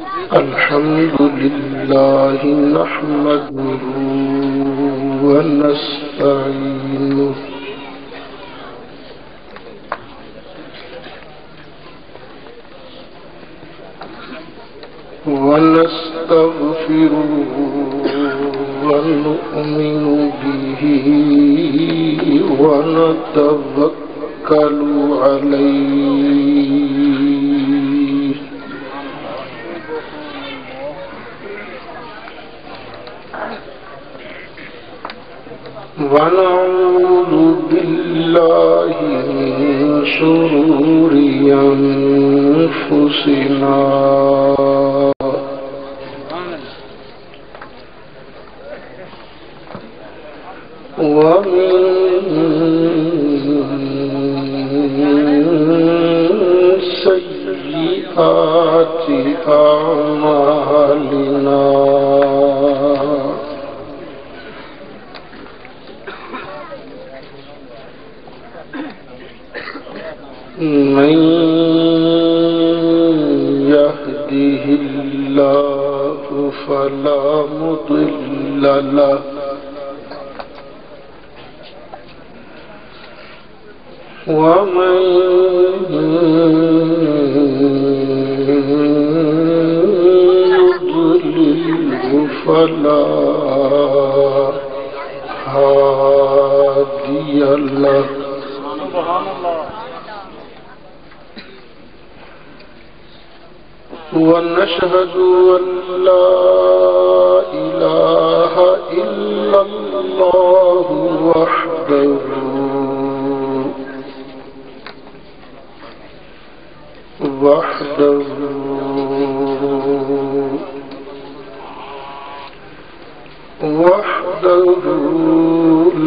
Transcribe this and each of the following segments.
الحمد لله نحمده ونستعينه ونستغفره ونؤمن به ونتوكل عليه ونعوذ بالله من شرور أنفسنا ومن سيئات أعمالنا من يهده الله فلا مضل له ومن يضلله فلا هادي له ونشهد أن لا إله إلا الله وحده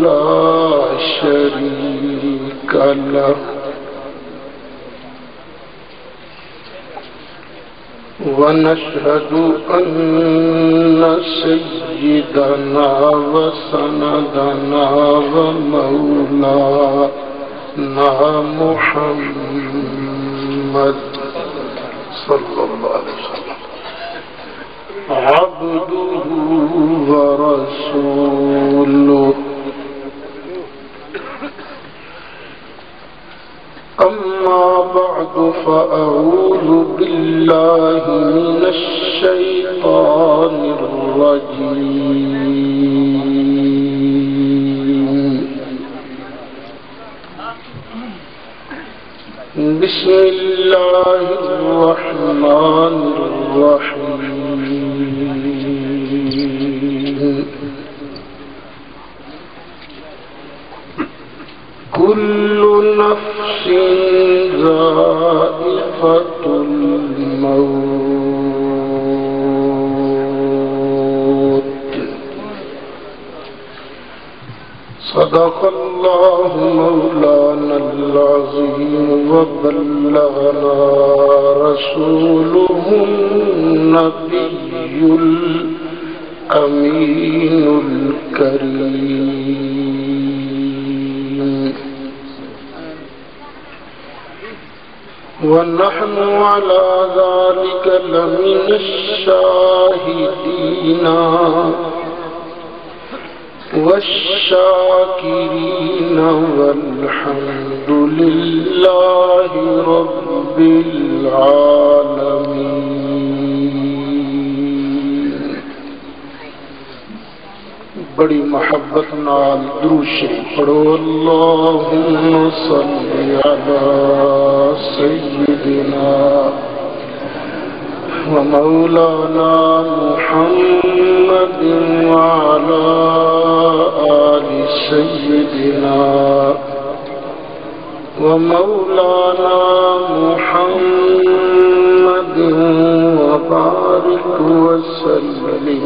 لا شريك له ونشهد أن سيدنا وسندنا ومولانا محمد صلى الله عليه وسلم عبده ورسوله أما بعد فأعوذ بالله من الشيطان الرجيم بسم الله الرحمن الرحيم كل نفس ذائقة الموت صدق الله مولانا العظيم وبلغنا رسوله النبي الأمين الكريم ونحن على ذلك لمن الشاهدين والشاكرين والحمد لله رب العالمين. بڑی محبت نال درود شریف پڑھو. اللہم صلی علی سیدنا ومولانا محمد وعلى آل سيدنا ومولانا محمد وبارك وسلم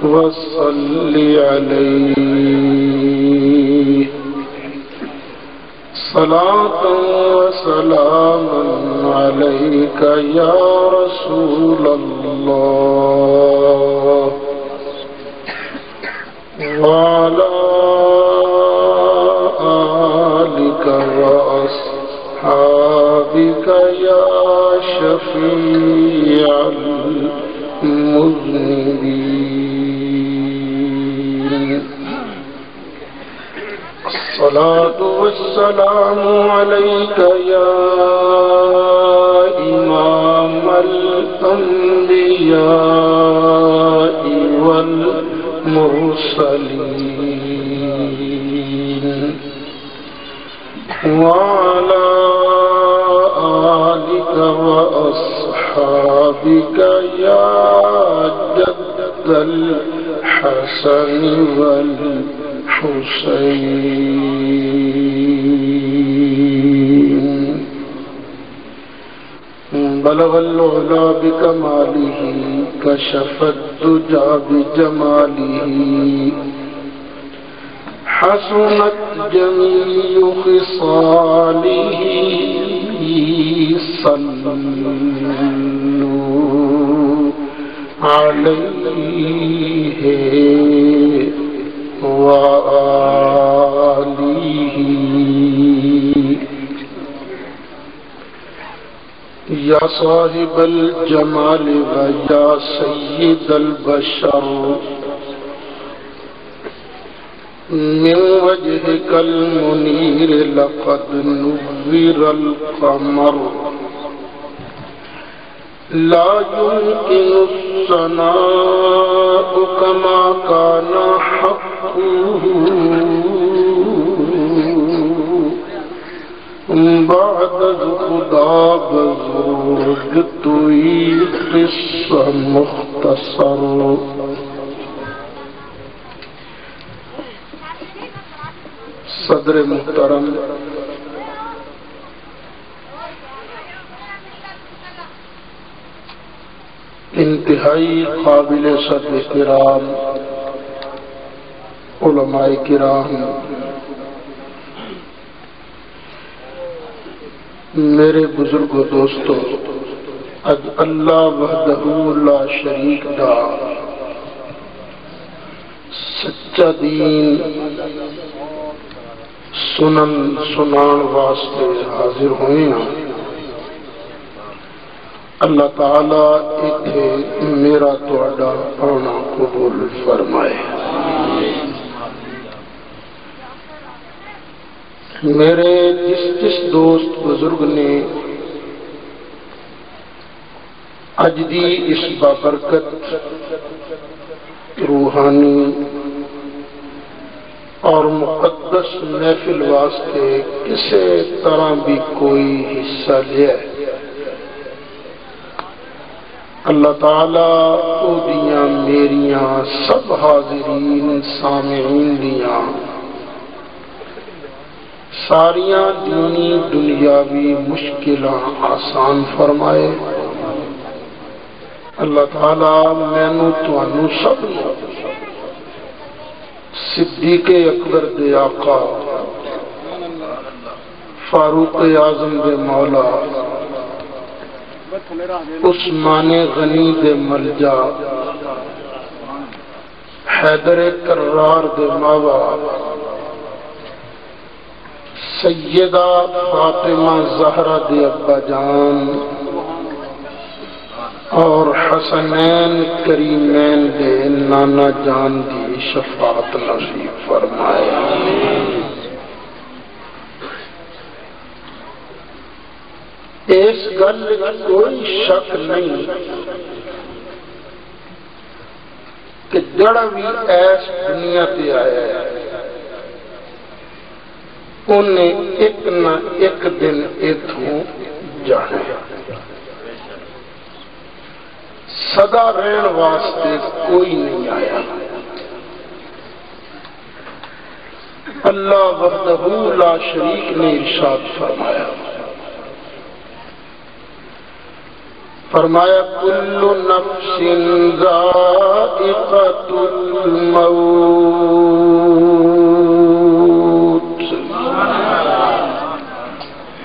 وصل عليه صلاة وسلام عليك يا رسول الله وعلى آلك وأصحابك يا شفيع المذنبين الصلاة والسلام عليك يا إمام الأنبياء والمرسلين وعلى آلك وأصحابك يا جد الحسن والحسين بلغ العلا بكماله كشف الدجى بجماله حسنت جميع خصاله صلوا عليه وآله یا صاحب الجمال و یا سید البشر من وجهك المنير لقد نور القمر لا يمكن الثناء كما كان حقه بعد خدا بزرگ توی قصہ مختصر صدر محترم انتہائی قابل صدر کرام علماء کرام میرے بزرگ و دوستو اج اللہ وحدہ لا شریک دا سچا دین سنن سنان واسطے حاضر ہوئے ہیں اللہ تعالی اتھے میرا تواڈا آنا قبول فرمائے میرے جس دوست بزرگ نے اج دی اس بابرکت روحانی اور مقدس محفل واسطے کسی طرح بھی کوئی حصہ لیا اللہ تعالیٰ او دیاں میریاں سب حاضرین سامعین دیاں ساریاں دینی دنیاوی مشکلاں آسان فرمائے اللہ تعالیٰ مینوں تانوں سب نوں صدیق اکبر دے آقا فاروق اعظم دے مولا عثمان غنی دے ملجا حیدر کرار دے ماوا سیدہ فاطمہ زہرا دے ابا جان اور حسنین کریمین دے نانا جان دی شفاعت نصیب فرمائے اس گل کوئی شک نہیں کہ جڑا بھی ایس دنیا تے آیا ہے انہیں ایک نہ ایک دن اتھوں جانے سدا رہن واسطے کوئی نہیں آیا اللہ وحدہ لا شریک نے ارشاد فرمایا کل نفس ذائقۃ الموت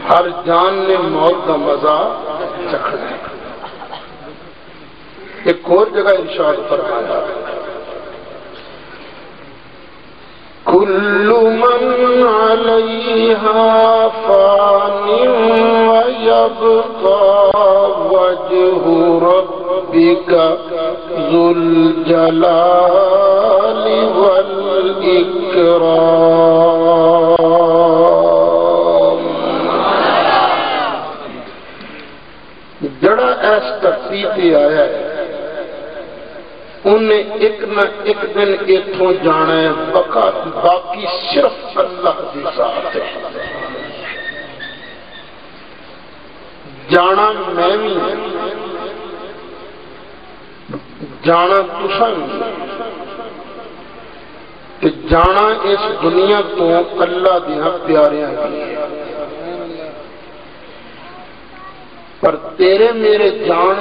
ہر جان نے موت کا مزہ چکھنا ہے ایک اور جگہ ارشاد فرمایا کل من علیہا فان ویبقى وجہ ربک ربك ذو الجلال والإكرام۔ جڑا اس دھرتی تے آیا ہے انہیں ایک نہ ایک دن اتوں جانا ہے، باقی صرف اللہ کی ذات ہے۔ جانا میں بھی جانا تساں بھی، کہ جانا اس دنیا تو اللہ دیاں پیاریاں بھی ہے، پر تیرے میرے جان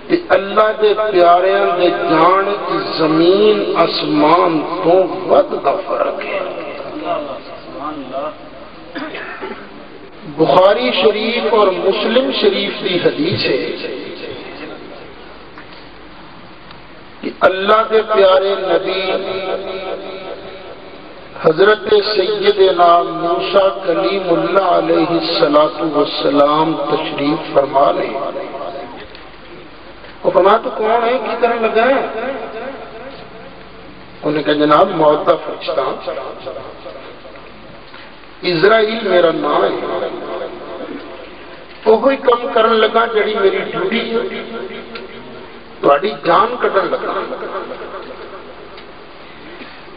تے اللہ دے پیاریاں دے جان کی زمین آسمان تو ود دا فرق ہے۔ بخاری شریف اور مسلم شریف کی حدیث ہے کہ اللہ کے پیارے نبی حضرت سیدنا موسیٰ کلیم اللہ علیہ السلام تشریف فرما لے۔ وہ فرما تو کون ہے، کی طرح لگا ہے؟ انہوں نے کہا جناب موت کا فرشتہ اسرائیل میرا نام ہے، وہی کم کرن لگا جڑی میری ڈیوٹی ہے، تہاڈی جان کڈن لگا۔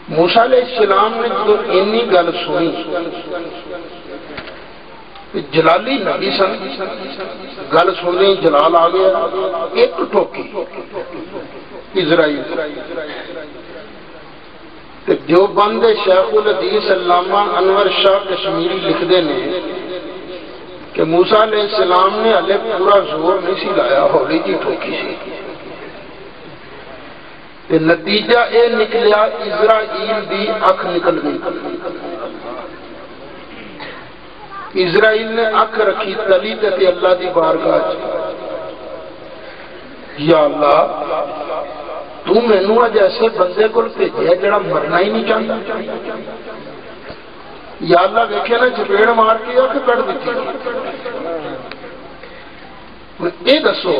موسیٰ علیہ السلام نے جو اینی گل سنی، جلالی نبی سن، گل سننے جلال آ گیا، ایک ٹوکی اسرائیل۔ جو بند شیخ الحدیث علامہ انور شاہ کشمیری لکھتے ہیں کہ موسیٰ علیہ السلام نے ہلے پورا زور نہیں سی لایا، ہولی جی ٹھوکی سی، نتیجہ اے نکلیا اسرائیل دی اکھ نکل گئی۔ اسرائیل نے اکھ رکھی تلی تے اللہ دی بارگاہ، یا اللہ تو مینو اج ایسے بندے کو بھیجیا جڑا مرنا ہی نہیں چاہتا، یا اللہ ویکھے نا چپیڑ مار کے اکھ کٹ دیتی۔ یہ دسو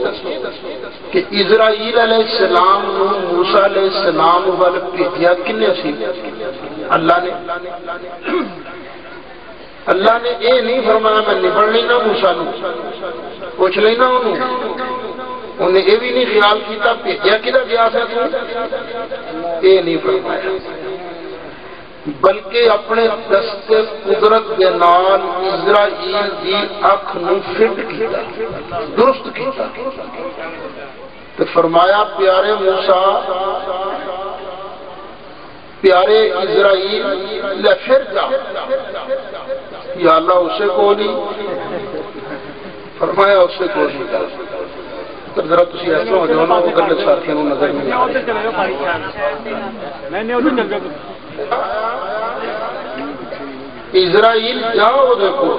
کہ اسرائیل علیہ السلام نو موسیٰ علیہ السلام وال بھیجیا کنے سی؟ اللہ نے۔ اللہ نے یہ نہیں فرمایا میں نبڑ لینا موسیٰ نو، پوچھ لینا انہوں، انہیں یہ بھی نہیں خیال کیتا بھیجیا کدھر گیا ہے تو، یہ نہیں فرمایا، بلکہ اپنے دست قدرت کے نال اسرائیل دی اکھ نو فٹ کیتا، درست کیتا، تو فرمایا پیارے موسیٰ، پیارے اسرائیل لے پھر جا، یا اللہ اسے کو نہیں فرمایا، اسے کو نہیں جا۔ ذرا تسی ایسا ہو جاؤ نا وہ گلے ساتھیوں کو نظر نہیں آئے۔ اسرائیل جاؤ دیکھو،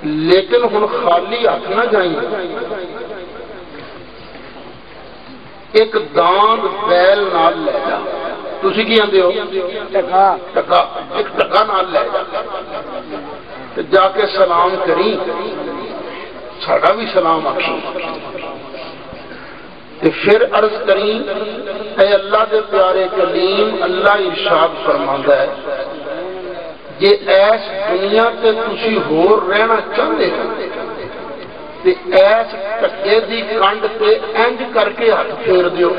لیکن ہن خالی ہاتھ نہ جائیں، ایک داند بیل نال لے جا، تسی کی آندے ہو ٹکا، ایک ٹکا نال لے جا، جا کے سلام کری، ساڑا بھی سلام آکھی، پھر عرض کریں اے اللہ دے پیارے کلیم، اللہ ارشاد فرماندا ہے جے ایس دنیا تے تسی ہور رہنا چاہتے ہو تے ایس ٹکے دی کنڈ تے انج کر کے ہاتھ پھیر دیو،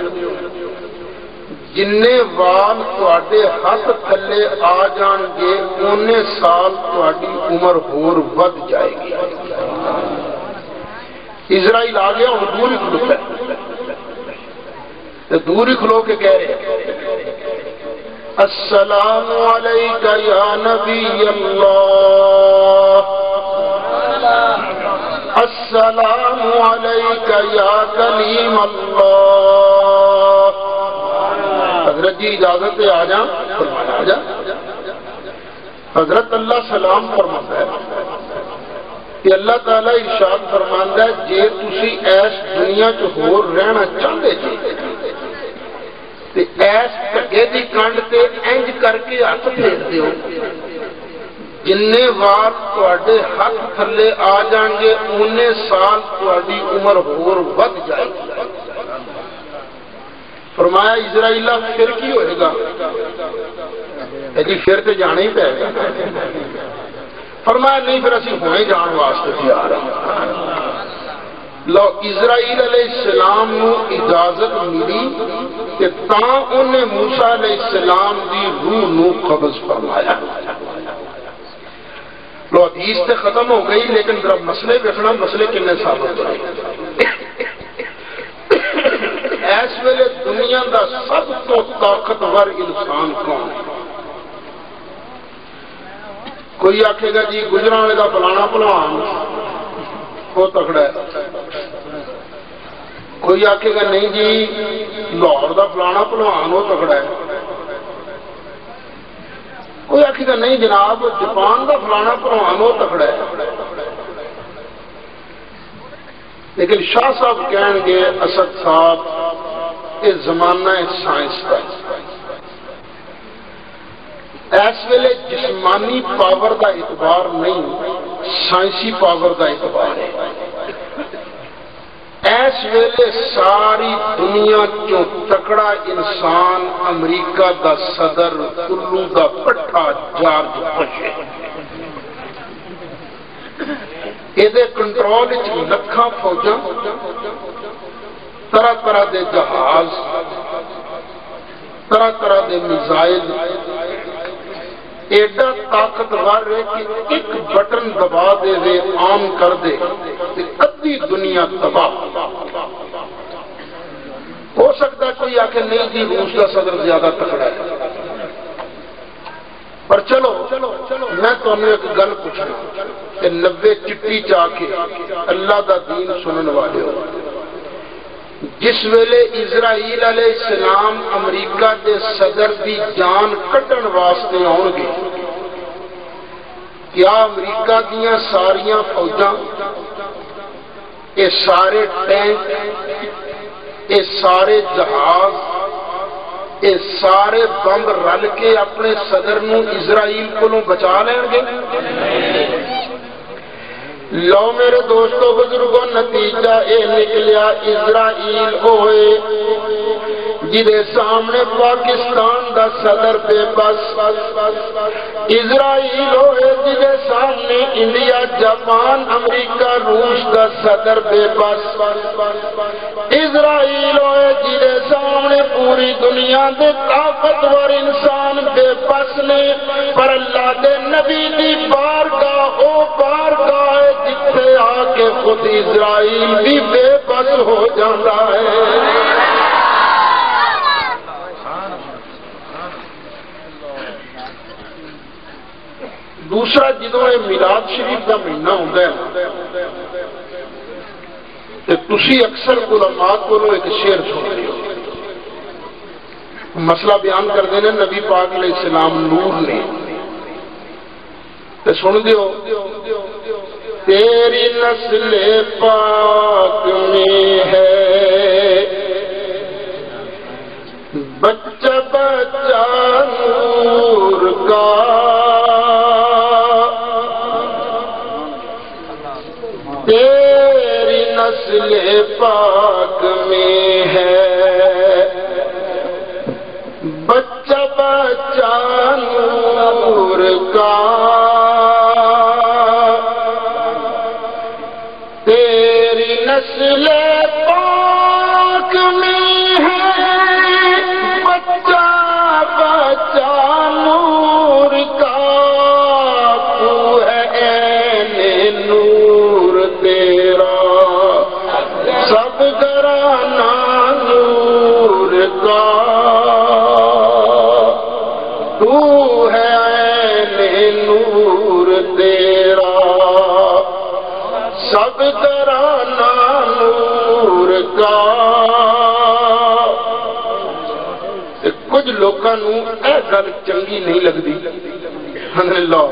جننے وال تواڈے ہاتھ تھلے آ جان گے اونے سال تواڈی عمر ہور ود جائے گی۔ اسرائیل آ گیا، اور دور ہی کھلوتا ہے، دور ہی کھلو کے کہہ رہے السلام علیکہ یا نبی اللہ، السلام علیکہ یا کلیم اللہ۔ حضرت جی اجازت ہے آ جا، فرمایا آ جا۔ حضرت اللہ سلام فرماتا ہے کہ اللہ تعالیٰ ارشاد فرماندا ہے جے تسی ایس دنیا چ ہور رہنا چاہتے جی تے ایس ٹکے دی کنڈ تے انج کر کے ہاتھ پھیر دیو، جننے وار تواڈے ہاتھ تھلے آ جان گے اُنے سال تواڈی عمر ہور ود جائے گی۔ فرمایا اسرائیل پھر کی ہوئے گا؟ جی پھر تو جانا ہی پائے گا۔ فرمایا نہیں پھر اسی ہونے جان واسطے تیار ہیں۔ لو اسرائیل علیہ السلام نو اجازت ملی کہ تاں انہیں موسیٰ علیہ السلام دی روح نو قبض فرمایا۔ لو حدیث تے ختم ہو گئی لیکن ذرا مسئلے دیکھنا، مسئلے کنے ثابت ہوئے۔ اس ویلے دنیا دا سب تو طاقتور انسان کون ہے؟ کوئی آکھے گا جی گجرانوالے دا فلانا پہلوان وہ تکڑا ہے، کوئی آکھے گا نہیں جی لاہور دا فلانا پہلوان وہ تکڑا ہے، کوئی آکھے گا نہیں جناب جاپان دا فلانا پہلوان وہ تکڑا ہے۔ لیکن شاہ صاحب کہیں گے اسد صاحب یہ زمانہ سائنس کا، اس ویلے جسمانی پاور دا اعتبار نہیں سائنسی پاور دا اعتبار ہے۔ اس ویلے ساری دنیا چو تکڑا انسان امریکہ دا صدر کلو دا پٹھا جارج بش ہے۔ یہ کنٹرول لکھاں فوجاں، طرح طرح دے جہاز، طرح طرح دے میزائل، ایڈا طاقتور ہے کہ ایک بٹن دبا دے وے عام کر دے ادھی دنیا تباہ۔ ہو سکتا ہے کوئی آکے نہیں جی روس کا صدر زیادہ تکڑا ہے، پر چلو میں تمہیں ایک گل پوچھنا کہ 90 چٹی چاہ کے اللہ دا دین سنن والے ہو، جس ویلے اسرائیل علیہ السلام امریکہ دے صدر دی جان کٹن واسطے آن گے، کیا امریکہ دیاں ساریاں فوجاں، یہ سارے ٹینک، یہ سارے جہاز، یہ سارے بمب رل کے اپنے صدر نو اسرائیل کو بچا لیں گے؟ لو میرے دوستو بزرگوں نتیجہ اے نکلیا اسرائیل ہوئے جدے سامنے پاکستان دا صدر بے بس، اسرائیل ہوئے جدے سامنے انڈیا جاپان امریکہ روس دا صدر بے بس، اسرائیل ہوئے جدے سامنے پوری دنیا دے طاقتور انسان بے بس نے، پر اللہ دے نبی دی بارگاہ او بارگاہ ہے جتھے آ کے خود اسرائیل بھی بے بس ہو جاتا ہے۔ دوسرا جدوں یہ میلاد شریف کا مہینہ ہوتا ہے تو تسی اکثر علماء کو ایک شعر سنتے ہو، مسئلہ بیان کر دینا نبی پاک علیہ السلام نور نے، تو سن دیو تیری نسل پاک میں ہے بچہ بچہ نور کا، تیری نسل پاک میں ہے بچہ بچہ نور کا، تیری نسل پاک میں ہے بچہ بچہ نور کا، تو ہے عین نور تیرا سب گھرانہ نور کا، تو ہے عین نور تیرا سب گھرانہ نور کا۔ کچھ لوگوں اے گل چنگی نہیں لگتی، لو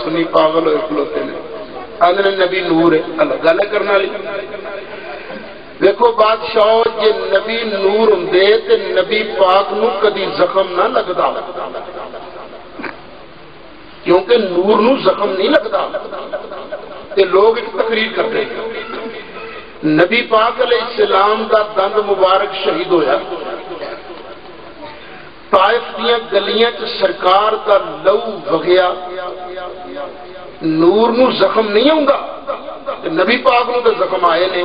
سنی پاگل ہوئے کھلوتے ہیں، آدھے نبی نور ہے، اللہ گل کرنا لی۔ دیکھو بادشاہ جی نبی نور ہوں تو نبی پاک نو کدی زخم نہ لگتا، کیونکہ نور نو زخم نہیں لگتا. تے لوگ ایک تقریر کرتے ہیں نبی پاک علیہ السلام دا دند مبارک شہید ہویا، طائف دیاں گلیاں چ سرکار دا لو وگیا، نور نو زخم نہیں آؤں نبی پاک نو تے زخم آئے نے.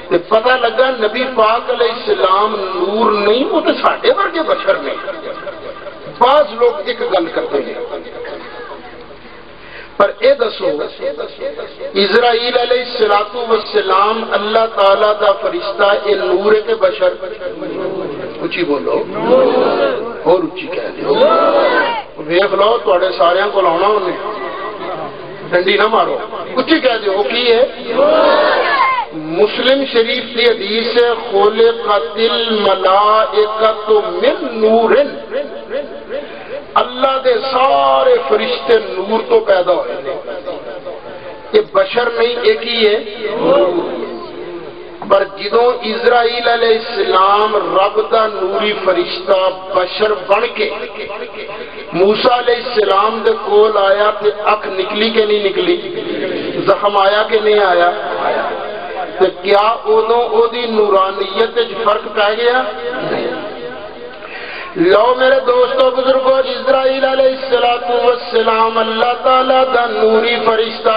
تے پتہ لگا نبی پاک علیہ السلام نور نہیں، وہ تے ساڈے ورگے بشر نے. بعض لوگ ایک گل کرتے ہیں پر اے دسو اسرائیل علیہ السلام اللہ تعالی دا فرشتہ اے نور کے بشر؟ اچھی بولو اور اچھی کہہ دیو. ویکھ لو تواڈے ساریاں کول آنا انہیں، ڈنڈی نہ مارو، اچھی کہہ دیو. کی ہے؟ مسلم شریف کی حدیث ہے خلقت الملائکۃ من نور، اللہ دے سارے فرشتے نور تو پیدا ہوئے. یہ بشر نہیں، ایک ہی ہے. پر جدوں اسرائیل علیہ السلام رب دا نوری فرشتہ بشر بن کے موسیٰ علیہ السلام دے کول آیا تے اکھ نکلی کہ نہیں نکلی، زخم آیا کہ نہیں آیا؟ تو کیا ادوں او دی نورانیت وچ فرق پی گیا؟ لو میرے دوستو بزرگو، اسرائیل علیہ السلام اللہ تعالیٰ دا نوری فرشتہ،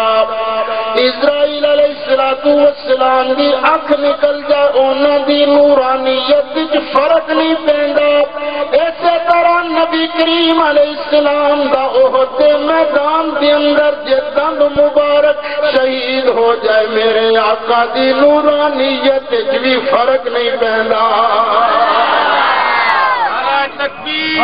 اسرائیل علیہ السلام دی اکھ نکل جائے انہاں دی نورانیت وچ فرق نہیں پیندا. اسی طرح نبی کریم علیہ السلام دا احد دے میدان دے اندر جے دند مبارک شہید ہو جائے میرے آقا دی نورانیت وچ بھی فرق نہیں پیندا. تکبیر،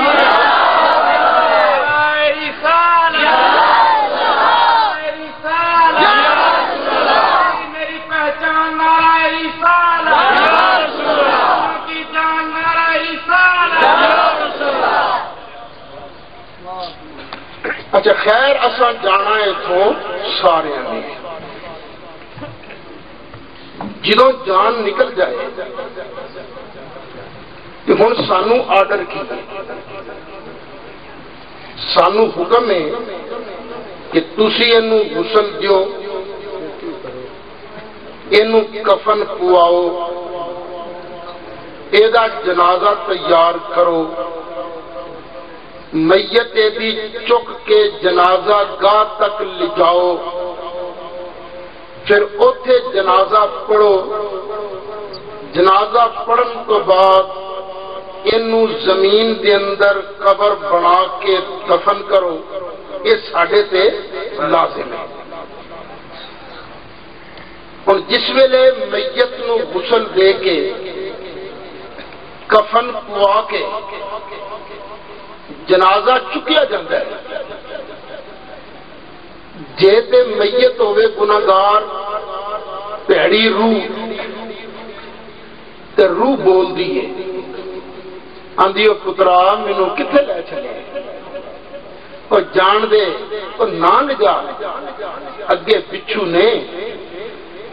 میری پہچان نعرہ رسالت کی جان نعرہ رسالت. اچھا خیر اساں جانا اتوں سارے نے، جدوں جان نکل جائے کہ ہن سانو آرڈر کی، سانو حکم ہے کہ تسی اینو غسل دیو، اینو کفن پواؤ، ایدا جنازہ تیار کرو، میت دی چک کے جنازہ گاہ تک لے جاؤ، پھر اوتھے جنازہ پڑھو. جنازہ پڑھن تو بعد اینو زمین دے اندر قبر بنا کے دفن کرو. یہ ساڈے تے لازم ہے. اور جس ویلے میت نو غسل دے کے کفن پوا کے جنازہ چکیا جاتا ہے، جے تے میت ہوئے گناہگار پیڑی روح تے روح بول دیے آندھی او پترا مینوں کتنے لے چلے، اور جان دے اور نہ لجا، اگے پچھو نے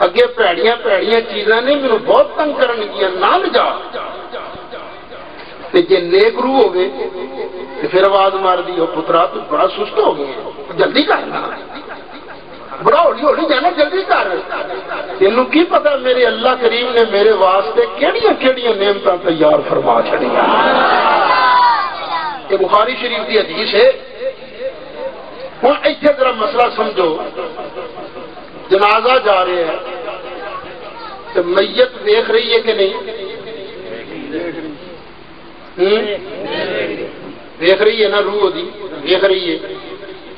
اگے پیڑیاں پیڑیاں چیزاں نے مینوں بہت تنگ کرن گیا، نہ لجا. تے جے نیک روح ہوگے تے پھر آواز مار دی او پترا تو بڑا سست ہو گیا، جلدی کرنا، بڑا ہولی ہولی جانا، جلدی کر. تینوں کی پتا میرے اللہ کریم نے میرے واسطے کیڑیاں کیڑیاں نعمتاں تیار فرما چھڑیاں. یہ بخاری شریف کی حدیث ہے. ہن ایتھے ذرا مسئلہ سمجھو، جنازہ جا رہے ہیں تو میت دیکھ رہی ہے کہ نہیں؟ دیکھ رہی ہے نا، روح دی دیکھ رہی ہے،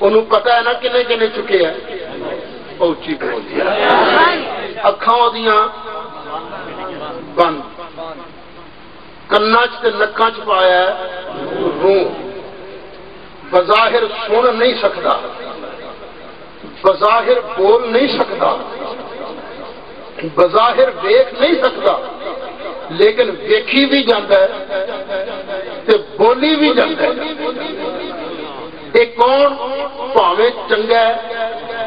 انہوں پتا ہے نا کنے کنے چکے ہیں. اچھی بول دیا، اکھاں دیاں بند، کنا چ نکاں چ پایا ہے روح. بظاہر سن نہیں سکتا، بظاہر بول نہیں سکتا، بظاہر دیکھ نہیں سکتا، لیکن دیکھی بھی جاتا ہے تے بولی بھی جاتا ہے. ایک کون پاویں چنگا ہے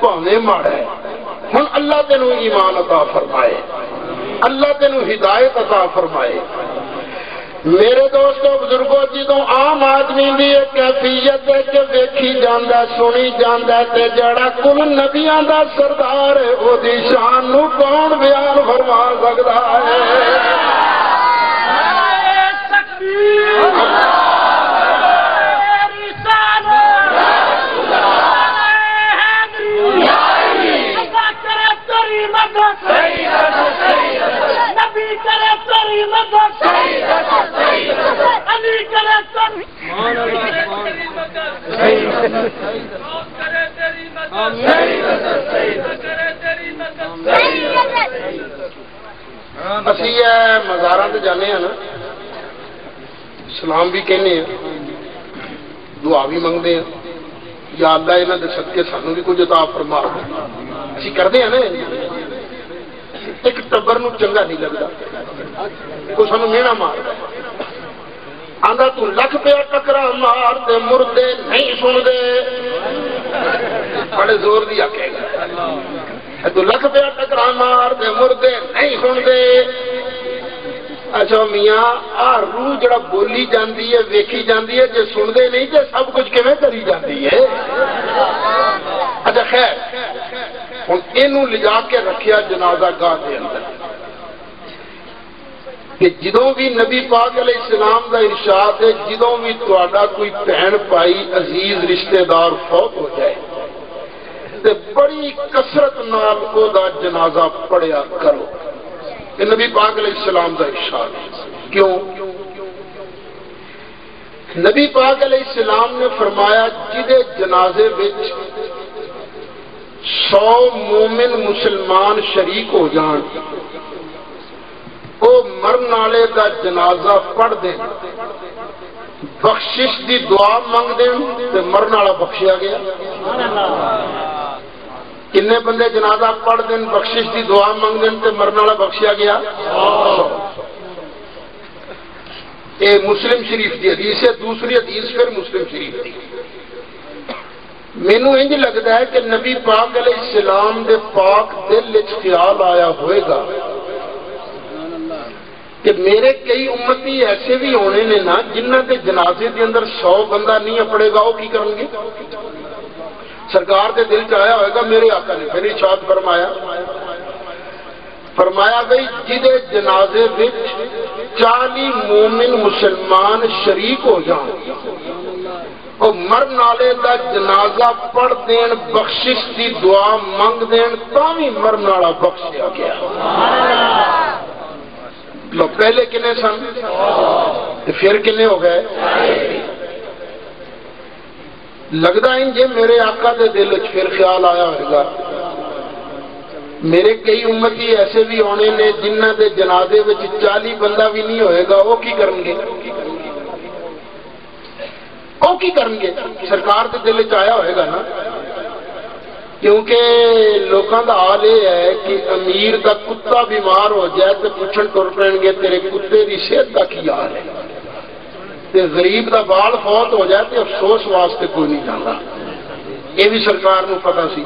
پاویں ماڑا ہے. ہن اللہ تینوں ایمان عطا فرمائے، اللہ تینوں ہدایت عطا فرمائے. میرے دوستو بزرگوں جدوں عام آدمی دی ایک کیفیت ہے کہ ویکھی جاندا سنی جاندا تے جڑا کل نبیاں دا سردار ہے او دی شان نو کون بیان فرما سکدا ہے؟ اسی مزاراں تے جانے ہیں نا، سلام بھی کہنے ہیں، دعا بھی منگتے ہیں، یا اللہ انہاں دے صدقے سانوں بھی کچھ عطا فرما، اسی کرتے ہیں نا۔ ایک ٹبر نو چنگا نہیں لگتا، کوئی سانوں مینا مار آندا تو لکھ پیا ٹکرا مار تے مردے نہیں سن دے، بڑے زور دی آکھے گا تو لکھ پیا ٹکرا مار تے مردے نہیں سن دے۔ اچھا میاں آ روح جڑا بولی جاندی ہے ویکھی جاندی ہے، جے سن دے نہیں تے سب کچھ کیویں کری جاندی ہے؟ اچھا خیر ہن اینوں لجا کے رکھیا جنازہ گاہ دے اندر کہ جدوں بھی نبی پاک علیہ السلام دا ارشاد ہے جدوں بھی تہاڈا کوئی بہن بھائی عزیز رشتہ دار فوت ہو جائے تے بڑی کثرت نال او دا جنازہ پڑھیا کرو، کہ نبی پاک علیہ السلام دا ارشاد ہے۔ کیوں؟ نبی پاک علیہ السلام نے فرمایا جدے جنازے وچ 100 مومن مسلمان شریک ہو جان، وہ مرن والے دا جنازہ پڑھ دیں، بخشش دی دعا منگ دیں تے مرن والا بخشیا گیا۔ کنے بندے جنازہ پڑھ دیں بخشش دی دعا منگ دیں تے مرن والا بخشیا گیا؟ اے مسلم شریف دی حدیث ہے، دوسری حدیث پھر مسلم شریف دی۔ مینوں انج لگتا ہے کہ نبی پاک علیہ السلام دے پاک دل وچ خیال آیا ہوئے گا کہ میرے کئی امتی ایسے بھی ہونے نے نا جنہ کے جنازے دے اندر 100 بندہ نہیں اپڑے گا، وہ کی کریں گے؟ سرکار دے دل چ آیا ہوئے گا، میرے آقا نے پھر ارشاد فرمایا بھئی جدے جنازے وچ 40 مومن مسلمان شریک ہو جان، اور مرن والے دا جنازہ پڑھ دین، بخشش دی دعا منگ دین، تاں مرن والا بخشیا گیا۔ لو پہلے کنے سن پھر کنے ہو گئے؟ لگتا ہے جی میرے آقا دے دل وچ پھر خیال آیا ہوئے گا میرے کئی امتی ایسے بھی ہونے نے جنہ دے جنازے وچ 40 بندہ بھی نہیں ہوئے گا، وہ کی کریں گے؟ وہ کی کریں گے؟ سرکار دے دل وچ آیا ہوئے گا نا، کیونکہ لوگوں کا حال یہ ہے کہ امیر کا کتا بیمار ہو جائے تو پوچھن ٹر پڑیں گے تیرے کتے کی صحت کا کی حال ہے، تے غریب کا بال فوت ہو جائے تو افسوس واسطے کوئی نہیں جانا۔ یہ بھی سرکار نو پتا سی،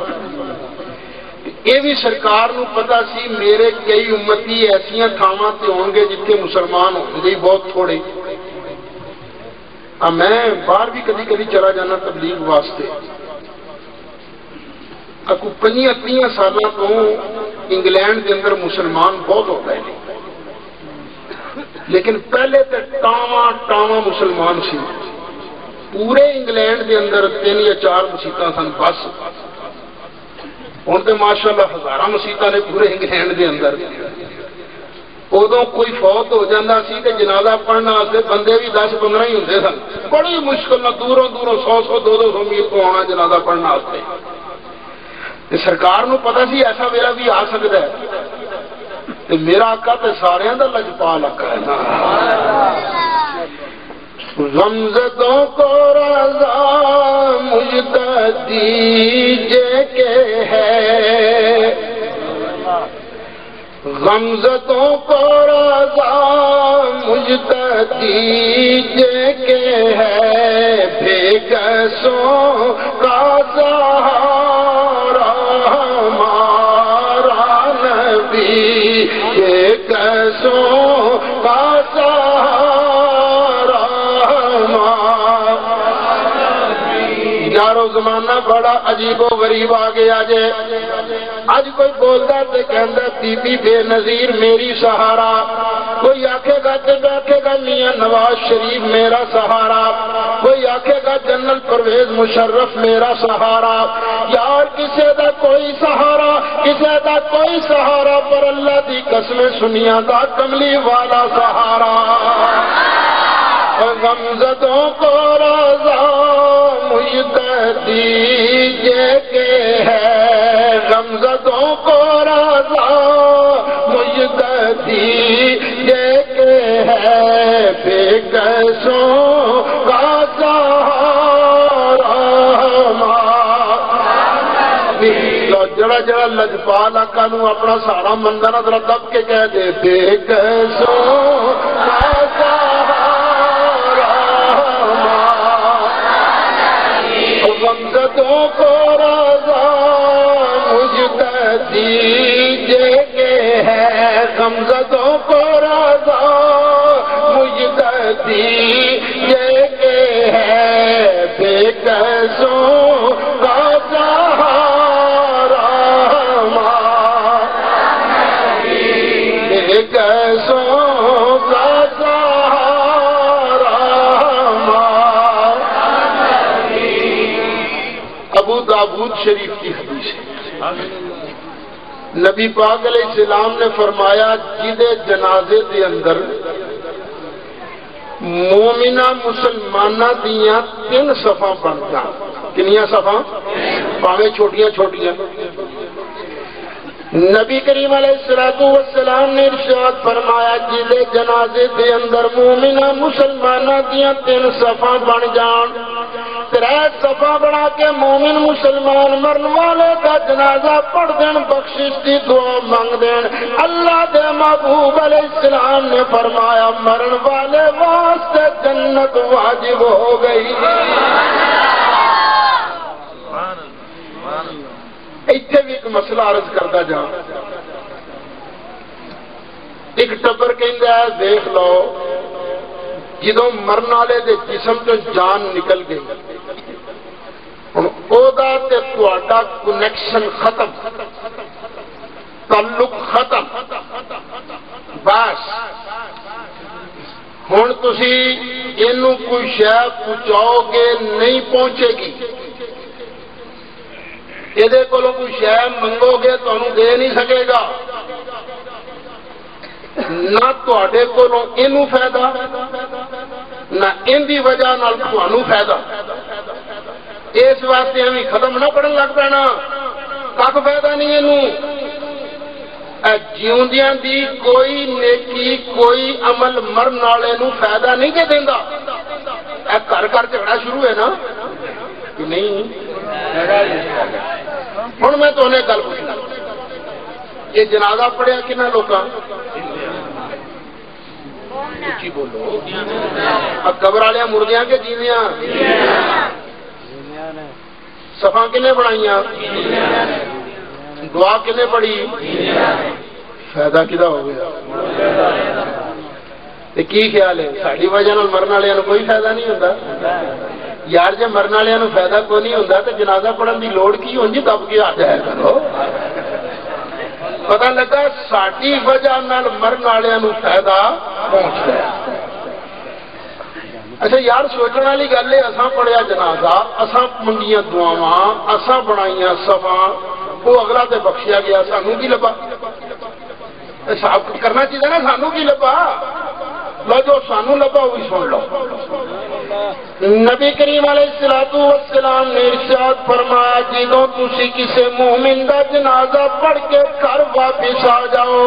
یہ بھی سرکار نو پتا سی میرے کئی امتی ایسا تھاواں تے ہون گے جتنے مسلمان ہوں گے بہت تھوڑے۔ میں باہر بھی کدی کدی چلا جانا تبلیغ واسطے، کو 25 سالوں تو انگلینڈ کے اندر مسلمان بہت ہو گئے ہیں، لیکن پہلے تو ٹاواں مسلمان سی، پورے انگلینڈ کے اندر 3 یا 4 مسیتاں سن بس، ہوں تو ماشاء اللہ 1000 مسیتاں نے پورے انگلینڈ کے اندر۔ ادو کوئی فوت ہو جاتا سی تے جنازہ پڑھنے واسطے بندے بھی 10-15 ہی ہوندے سن، بڑی مشکل نہ دوروں 100-200 میل تو آنا جنازہ پڑھنے واسطے۔ سرکار نو پتا سی ایسا میرا بھی آ سکتا ہے، تے میرا آقا تے سارے دا لجپال آقا ہے نا۔ غمزدوں کو رضا مجھ دیجے کہ ہے، غمزدوں کو رضا مجھ دیجے کہ ہے، بے قصوں کا سہارا ہمارا نبی، بے قصوں کا سہارا زمانہ بڑا عجیب و غریب آ گیا جے اج کوئی بولدا تے کہندا بی بی بے نظیر میری سہارا کوئی آکھے گا تے آکھے گا میاں نواز شریف میرا سہارا کوئی آکھے گا جنرل پرویز مشرف میرا سہارا یار کسے دا کوئی سہارا کسے دا کوئی سہارا پر اللہ دی قسم سنیا دا کملی والا سہارا غمزدوں کو رضا مجھ دیجئے کہ ہے غمزدوں کو رضا مجھ دیجئے کہ ہے بے قیسوں کا سہارا جڑا جڑا لجپال آقا نو اپنا سارا مندر ذرا دب کے کہہ دے بے قیسوں کا غمزدوں کو رضا مجھ دیجئے کہ ہے غمزدوں کو رضا مجھ دیجئے کہ ہے بے قیسوں کا سہارا بے قیسوں کا ابو داؤد شریف کی حدیث ہے نبی پاک علیہ السلام نے فرمایا جدے جنازے دے اندر مومنہ مسلمانہ دیاں 3 صفاں بن جان کنیاں صفاں پاویں چھوٹیاں چھوٹیاں نبی کریم علیہ السلام نے ارشاد فرمایا جدے جنازے دے اندر مومنہ مسلمانہ دیاں 3 صفاں بن جان 3 صفحہ بنا کے مومن مسلمان مرن والے کا جنازہ پڑھ دین بخشش کی دعا مانگ دین اللہ دے محبوب علیہ السلام نے فرمایا مرن والے واسطے جنت واجب ہو گئی ایتھے بھی ایک مسئلہ عرض کرتا جا ایک ٹبر کہندا ہے دیکھ لو جدوں مرن والے دے جسم تو جان نکل گئی ہن او دا تے تہاڈا کنیکشن ختم تعلق ختم بس ہن تسی اینوں کوئی شے پہنچاؤ گے نہیں پہنچے گی یہ کولوں کوئی شے منگو گے تانوں دے نہیں سکے گا نہ تواڈے کولوں اینوں فائدہ نہ ان دی وجہ نال تانوں فائدہ اس واسطے ہمیں ختم نہ پڑھن لگ پینا کک فائدہ نہیں اینوں جیوندیاں دی کوئی نیکی کوئی عمل مرن والے نوں فائدہ نہیں کہ دیندا اے گھر گھر جھگڑا شروع ہے نا کہ نہیں ہن میں تو نے گل پوچھنا یہ جنازہ پڑھیا کنا لوکاں اچھی بولو قبر والے مردیاں کے جیویاں صفاں کنے بنائیاں دعا کنے پڑھی فائدہ کدا ہو گیا کی خیال ہے ساری وجہ مرن والے کوئی فائدہ نہیں ہوتا یار جب مرن والے فائدہ کوئی نہیں ہوتا تو جنازہ پڑھن کی لوڑ کی ہوں جی دب کے آ جایا کرو پتہ لگا ساری وجہ مرن والے فائدہ پہنچ گیا اچھا یار سوچنے والی گل ہے اساں پڑھیا جنازہ اساں منگیاں دعاواں اساں بنائیاں صفاں وہ اگلا تے بخشیا گیا سانوں کی لبا حساب کرنا چاہیے نا سانوں کی لبا لو جو سانوں لبا وہی سن لو نبی کریم علیہ السلام نے ارشاد فرمایا جدوں تسی کسی مومن دا جنازہ پڑھ کے گھر واپس آ جاؤ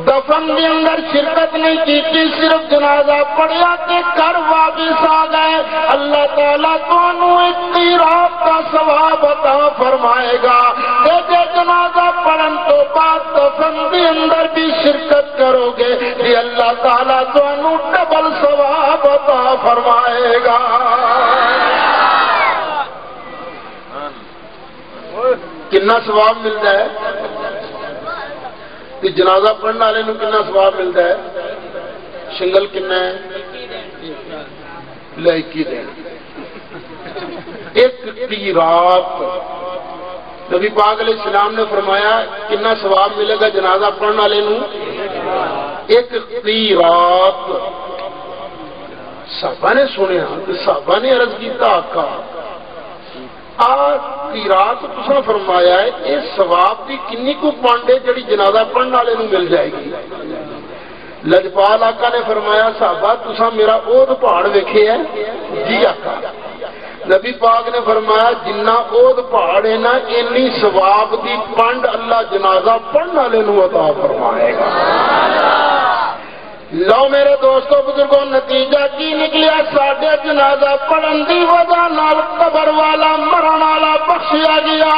دفن کے اندر شرکت نہیں کی صرف جنازہ پڑھیا کہ گھر واپس آ گئے اللہ تعالیٰ تمہیں اتنی رات کا ثواب عطا فرمائے گا کہ جنازہ پڑھن تو بعد دفن کے اندر بھی شرکت کرو گے کہ اللہ تعالیٰ تمہیں ڈبل ثواب عطا فرمائے گا کتنا ثواب ملتا ہے جنازہ پڑھنے والے نو کتنا ثواب ملتا ہے شنگل کنا ہے لے 21 دن ایک قیراط. نبی پاک علیہ السلام نے فرمایا کتنا ثواب ملے گا جنازہ پڑھنے والے نوں؟ ایک قیراط. صحابہ نے سنیا تو صحابہ نے عرض کیتا آقا قیراط تساں فرمایا ہے اس ثواب دی کنی کو پانڈے جڑی جنازہ پڑھنے والے نوں مل جائے گی؟ لجپال آقا نے فرمایا صحابہ تساں میرا اوہ پہاڑ ویکھے ہے؟ جی آقا. نبی پاک نے فرمایا جنہ اوہ پہاڑ ہے نا انی ثواب دی پانڈ اللہ جنازہ پڑھنے والے نوں عطا فرمائے گا. لو میرے دوستو بزرگوں نتیجہ کی نکلیا؟ ساڈے جنازہ پڑھن دی وجہ نال قبر والا مرن والا بخشیا گیا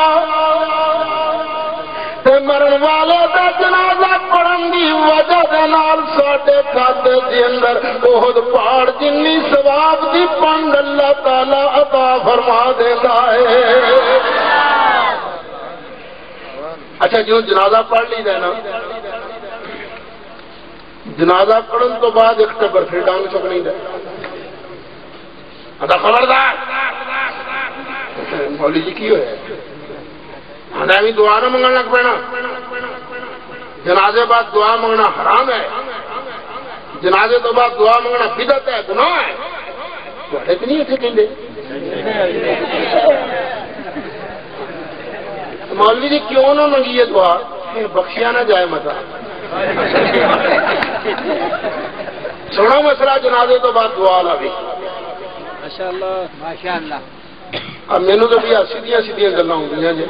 تے مرن والے دا جنازہ پڑھن دی وجہ دے نال ساڈے کھاتے دے اندر احد پہاڑ جنی ثواب دی پنڈ اللہ تعالی عطا فرما دیندا ہے. اچھا جو جنازہ پڑھ لی ہے نا جنازہ پڑھن تو بعد ایک ٹبر پھر ڈانگ چکنی دے خبردار مولوی جی کی ہوئے ہمیں بھی دعا نہ منگنا لگ پینا. جنازے بعد دعا منگنا حرام ہے. جنازے تو بعد دعا منگنا بدعت ہے گناہ ہے. تھوڑے تو نہیں اتنے کہندے مولوی جی کیوں نہ منگیے دعا بخشیا نہ جائے متا. سنو مسئلہ جنازے تو بعد دعا لا بھی اب مینو تو بھی سیدیاں سیدیاں گلاں ہوندیاں جی.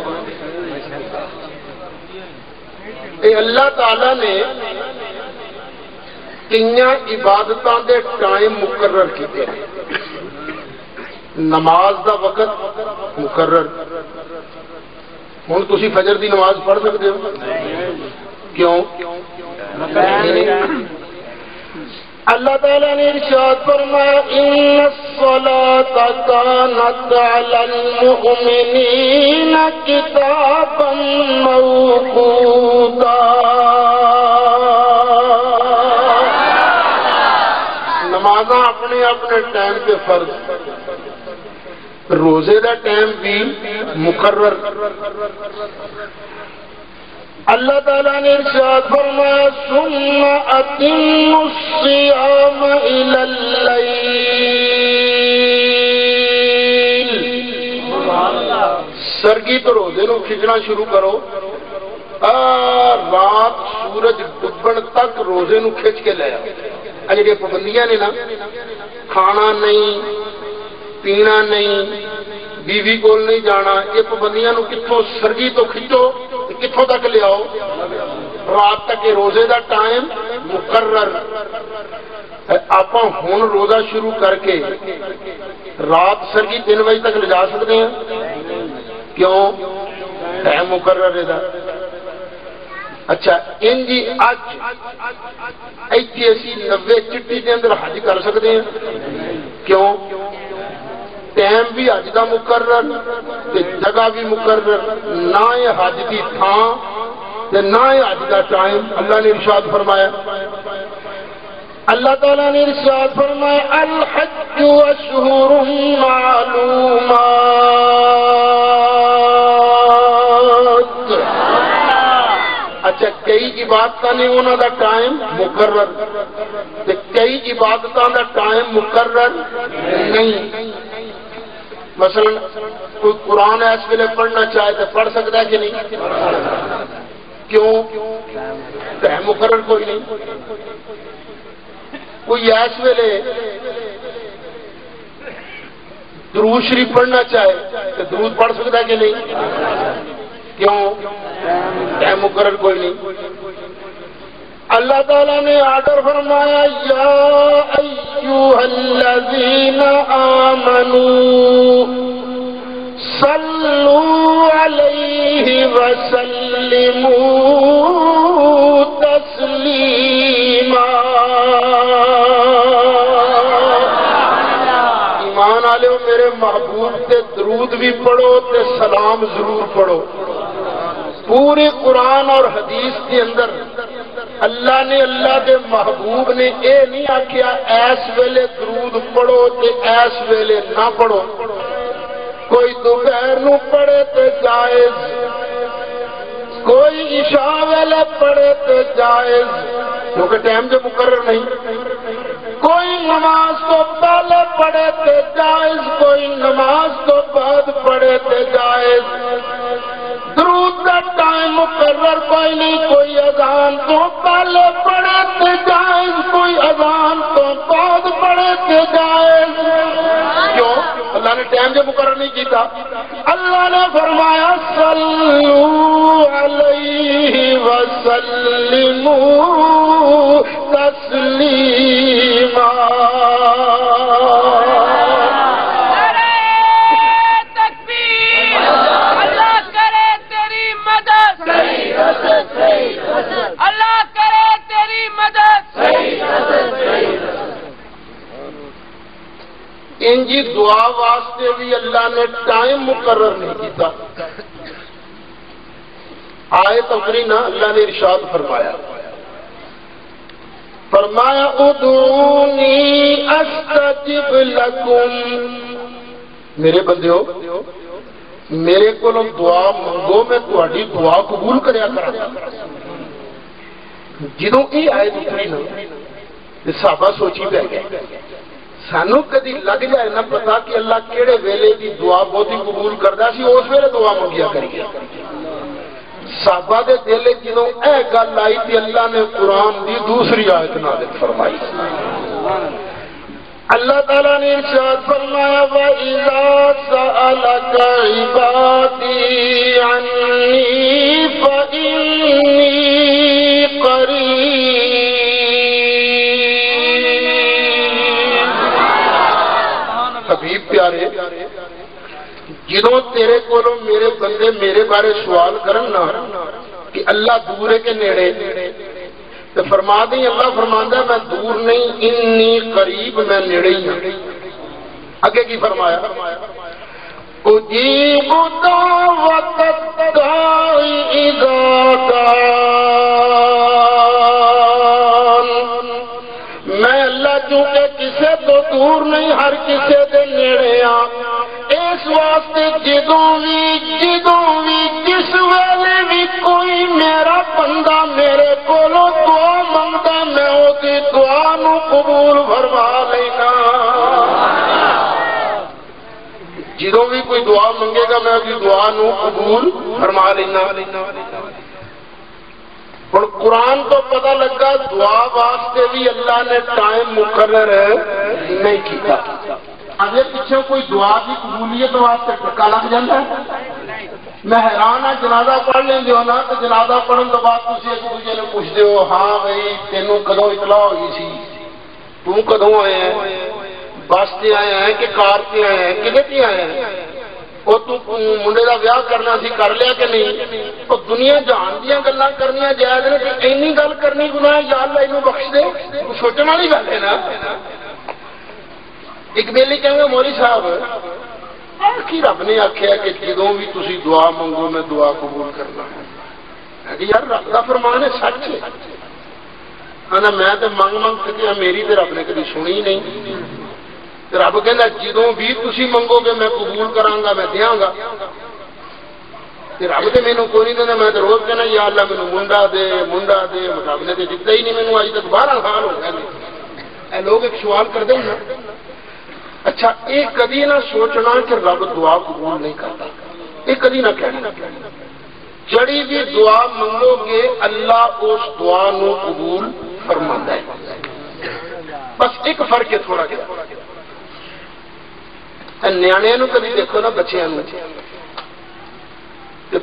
اے اللہ تعالی نے کئیاں عبادتاں دے ٹائم مقرر کیتے ہیں. نماز دا وقت مقرر. ہن تسی فجر دی نماز پڑھ سکتے ہو؟ کیوں؟ اللہ تعالیٰ نے ارشاد فرمایا ان الصلاۃ کانت علی المؤمنین کتابا موقوتا. نمازاں اپنے اپنے ٹائم پہ فرض. روزے دا ٹائم بھی مقرر. اللہ تعالیٰ نے ارشاد فرمایا ثم اتموا الصیام الی اللیل. سرگی تو روزے نو کھچنا شروع کرو رات سورج ڈبن تک روزے نو کھچ کے لے آؤ. جہاں پابندیاں نے نا کھانا نہیں پینا نہیں بیوی کول نہیں جانا یہ پابندیاں نو کتوں سرگی تو کھچو کتوں تک لے آؤ رات تک. روزے دا ٹائم مقرر. آپ ہوں روزہ شروع کر کے رات سرگی 3 بجے تک لے جا سکتے ہیں؟ کیوں؟ ٹائم مقرر ہے. اچھا ان جی اج ایتھے اسی 90 چٹی دے اندر حج کر سکتے ہیں؟ کیوں؟ ٹائم بھی حج دا مقرر جگہ بھی مقرر. نہ یہ حج دی تھان نہ یہ حج دا ٹائم. اللہ نے ارشاد فرمایا اللہ تعالیٰ نے ارشاد فرمایا الحج اشہر معلومات. اچھا کئی عبادت نے انہوں دا ٹائم مقرر کئی عبادتوں دا ٹائم مقرر نہیں. مثلا کوئی قرآن اس ویلے پڑھنا چاہے تو پڑھ سکتا ہے کہ نہیں؟ کیوں؟ ٹائم مقرر کوئی نہیں. کوئی اس ویلے درود شریف پڑھنا چاہے تو درود پڑھ سکتا ہے کہ نہیں؟ کیوں؟ ٹائم مقرر کوئی نہیں. اللہ تعالیٰ نے آرڈر فرمایا یا ایھا الذین آمنوا صلوا علیہ وسلموا تسلیما. ایمان والو میرے محبوب تے درود بھی پڑھو تے سلام ضرور پڑھو. پورے قرآن اور حدیث کے اندر اللہ نے اللہ دے محبوب نے اے نہیں آکھیا ایس ویلے درود پڑھو تے ایس ویلے نہ پڑھو. کوئی دوپہر نو پڑھے تے جائز، کوئی عشاء ویلے پڑھے تے جائز، کیونکہ ٹائم جو مقرر نہیں، کوئی نماز تو پہلے پڑھے تے جائز، کوئی نماز تو بعد پڑھے تے جائز، درود کا ٹائم مقرر کوئی نہیں، کوئی اذان تو پہلے پڑھے تے جائز، کوئی اذان تو بعد پڑھے تے جائز۔ کیوں؟ اللہ نے ٹائم جو مقرر نہیں کیتا، اللہ نے فرمایا صلو علیہ وسلموا تسلیما۔ اللہ کرے تیری مدد۔ انجی دعا واسطے بھی اللہ نے ٹائم مقرر نہیں کیتا۔ آیت اخری نا اللہ نے ارشاد فرمایا، فرمایا ادعونی استجب لکم، میرے بندیو میرے کو دعا منگو میں تہاڈی دعا قبول کریا کراں۔ جدوں یہ آیت اتری نا صحابہ سوچی پہ گئے، سانو کدی لگ جائے نہ پتا کہ اللہ کیڑے ویلے دی دعا بہتی قبول کردا سی، اس ویلے دعا منگیا کریے۔ صحابہ دے دل جدوں اے گل آئی تے اللہ نے قرآن دی دوسری آیت نازل فرمائی۔ اللہ تعالیٰ نے ارشاد فرمایا وَإِذَا سَأَلَكَ عِبَادِي عَنِّي فَإِنِّي قَرِيبٌ۔ حبیب پیارے، جدوں تیرے کولوں میرے بندے میرے بارے سوال کرن نا کہ اللہ دور ہے کہ نیڑے، تو فرما دیں اللہ فرماندا ہے میں دور نہیں، انی قریب، میں نیڑے ہی ہوں۔ آگے کی فرمایا اجیب دعوت الداعی اذا دعان، میں اللہ چونکہ کسے تو دور نہیں، ہر کسے دے نیڑے ہاں، اس واسطے جدوں بھی جس ویلے بھی کوئی میرا بندہ میرے کولوں دعا منگدا میں اودی دعا نو قبول فرما لینا۔ جدوں بھی کوئی دعا منگے گا میں اودی دعا نو قبول فرما لینا۔ اور قرآن تو پتہ لگا دعا واسطے بھی اللہ نے ٹائم مقرر نہیں کیتا۔ آگے پیچھے کوئی دعا کی قبولیت واسطے ٹکا لگ جاتا ہے۔ میں حیران ہاں، جنازہ پڑھ لیں ہو نا تو جنازہ پڑھن تو بعد تسی ایک دوسرے نے پوچھتے ہو ہاں بھائی تینوں کدوں اطلاع ہوئی سی، تو کدوں آئے ہیں، بس سے آئے ہیں کہ کار سے آئے ہیں، کدے سے آئے ہیں، وہ تو منڈے کا ویاہ کرنا سی کر لیا کہ نہیں؟ وہ دنیا جہان دیا گلاں کرنیاں جائز نے کہ اینی گل کرنی گناہ، یا اللہ اینوں بخش دے، سوچنے والی گل ہے نا۔ ایک بیلی کہیں گے مولوی صاحب کہ رب نے آخیا کہ جدوں بھی تسی دعا منگو میں دعا قبول کرنا ہے کہ یار رب کا فرمان ہے، سچ ہے نا، میں تو منگ سکیا میری تو رب نے کبھی سنی نہیں۔ رب کہنا جدوں بھی تسی منگو گے میں قبول کراں گا، میں دیاں گا۔ رب تو مینوں کوئی نہیں دینا، میں تو روز کہنا یا اللہ مینوں منڈا دے منڈا دے، رب نے تو دتا ہی نہیں مینوں، اج تک 12 سال ہو گئے۔ اے لوگ ایک سوال کرتے ہیں نا، اچھا یہ کدی نہ سوچنا کہ رب دعا قبول نہیں کرتا، یہ کدی نہ کہنا۔ جڑی بھی دعا منگو گے اللہ اس دعا نو قبول فرماتا ہے۔ بس ایک فرق ہے تھوڑا جہا، نیانے نو کدی دیکھو نا بچیاں نو،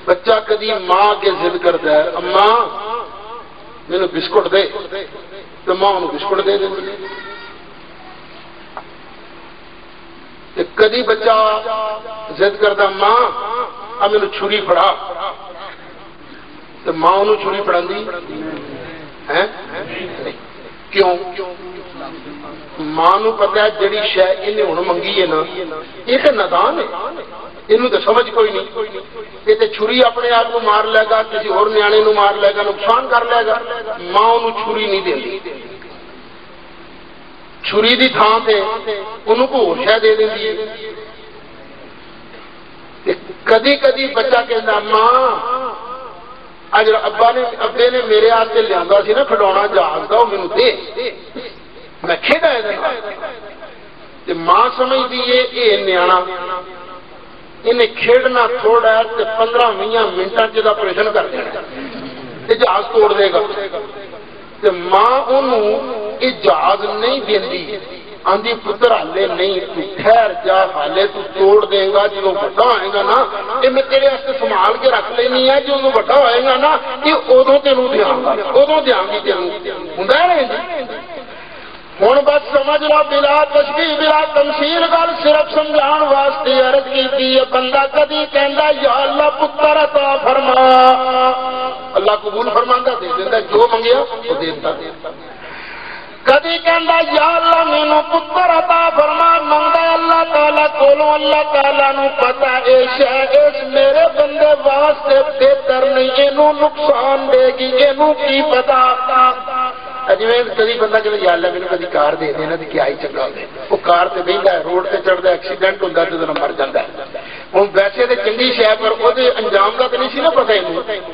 بچہ کدی ماں کے ضد کرتا ہے اماں مینوں بسکٹ دے، تو ماں انہوں بسکٹ دے دیتی ہے۔ کدی بچہ ضد کرتا ماں اب مینوں چھری پڑا، تو ماں انہوں چھری پڑھا دی ہے کیوں؟ ماں نو پتا ہے جڑی شے انہیں ہن منگی ہے نا یہ تو نادان ہے، انہوں تو سمجھ کوئی نہیں، یہ تو چھری اپنے آپ کو مار لے گا، کسی اور نیانے نو مار لے گا، نقصان کر لے گا، ماں انہوں چھری نہیں دیندی، چھری دی تھان تے انہوں کو شے دے دیندی ہے۔ کدی کدی بچہ کہنا ماں اج ابے نے میرے واسطے لیا سی نا کھڈونا جہاز کا وہ مینوں دے میں کھیڈا یہ ماں سمجھتی ہے یہ نیانا انہیں کھیڈنا تھوڑا ہے 15-20 منٹوں سے آپریشن کر دینا یہ جہاز توڑ دے گا ماں انہوں یہ جہاز نہیں دینی آندھی پتر ہالے نہیں تو ٹھہر جا ہالے تو توڑ دے گا جدو بڑا ہوئے گا نا یہ میں تیرے واسطے سنبھال کے رکھ لینی ہے جدو بڑا ہوئے گا نا یہ ادو تینوں دیا گا ادو دیا گی تینوں ہوں ہوں بس سمجھ لو بلا تشبیہ بلا تمثیل گل صرف سمجھان واسطے عرض کی بندہ کدی کہندا یا اللہ پتر عطا فرما اللہ قبول فرماندا دے دیندا جو منگیا وہ دیندا کدی کہندا یا اللہ مینوں پتر عطا فرما منگدا اللہ تعالی کولوں اللہ تعالی نو پتہ اے شے اس میرے بندے واسطے بہتر نہیں اینوں نقصان دے گی اینوں کی پتہ جی کدی بندہ کہ یا اللہ میرے کدی کار دے دینا تو کیا ہی چنگا ہوتا ہے وہ کار سے بہتا ہے روڈ سے چڑھتا ہے ایکسیڈنٹ ہوتا ہے تو مر جاتا ہے ہوں ویسے تو چنگی شے پر وہ انجام کا تو نہیں سی نا پتا ہی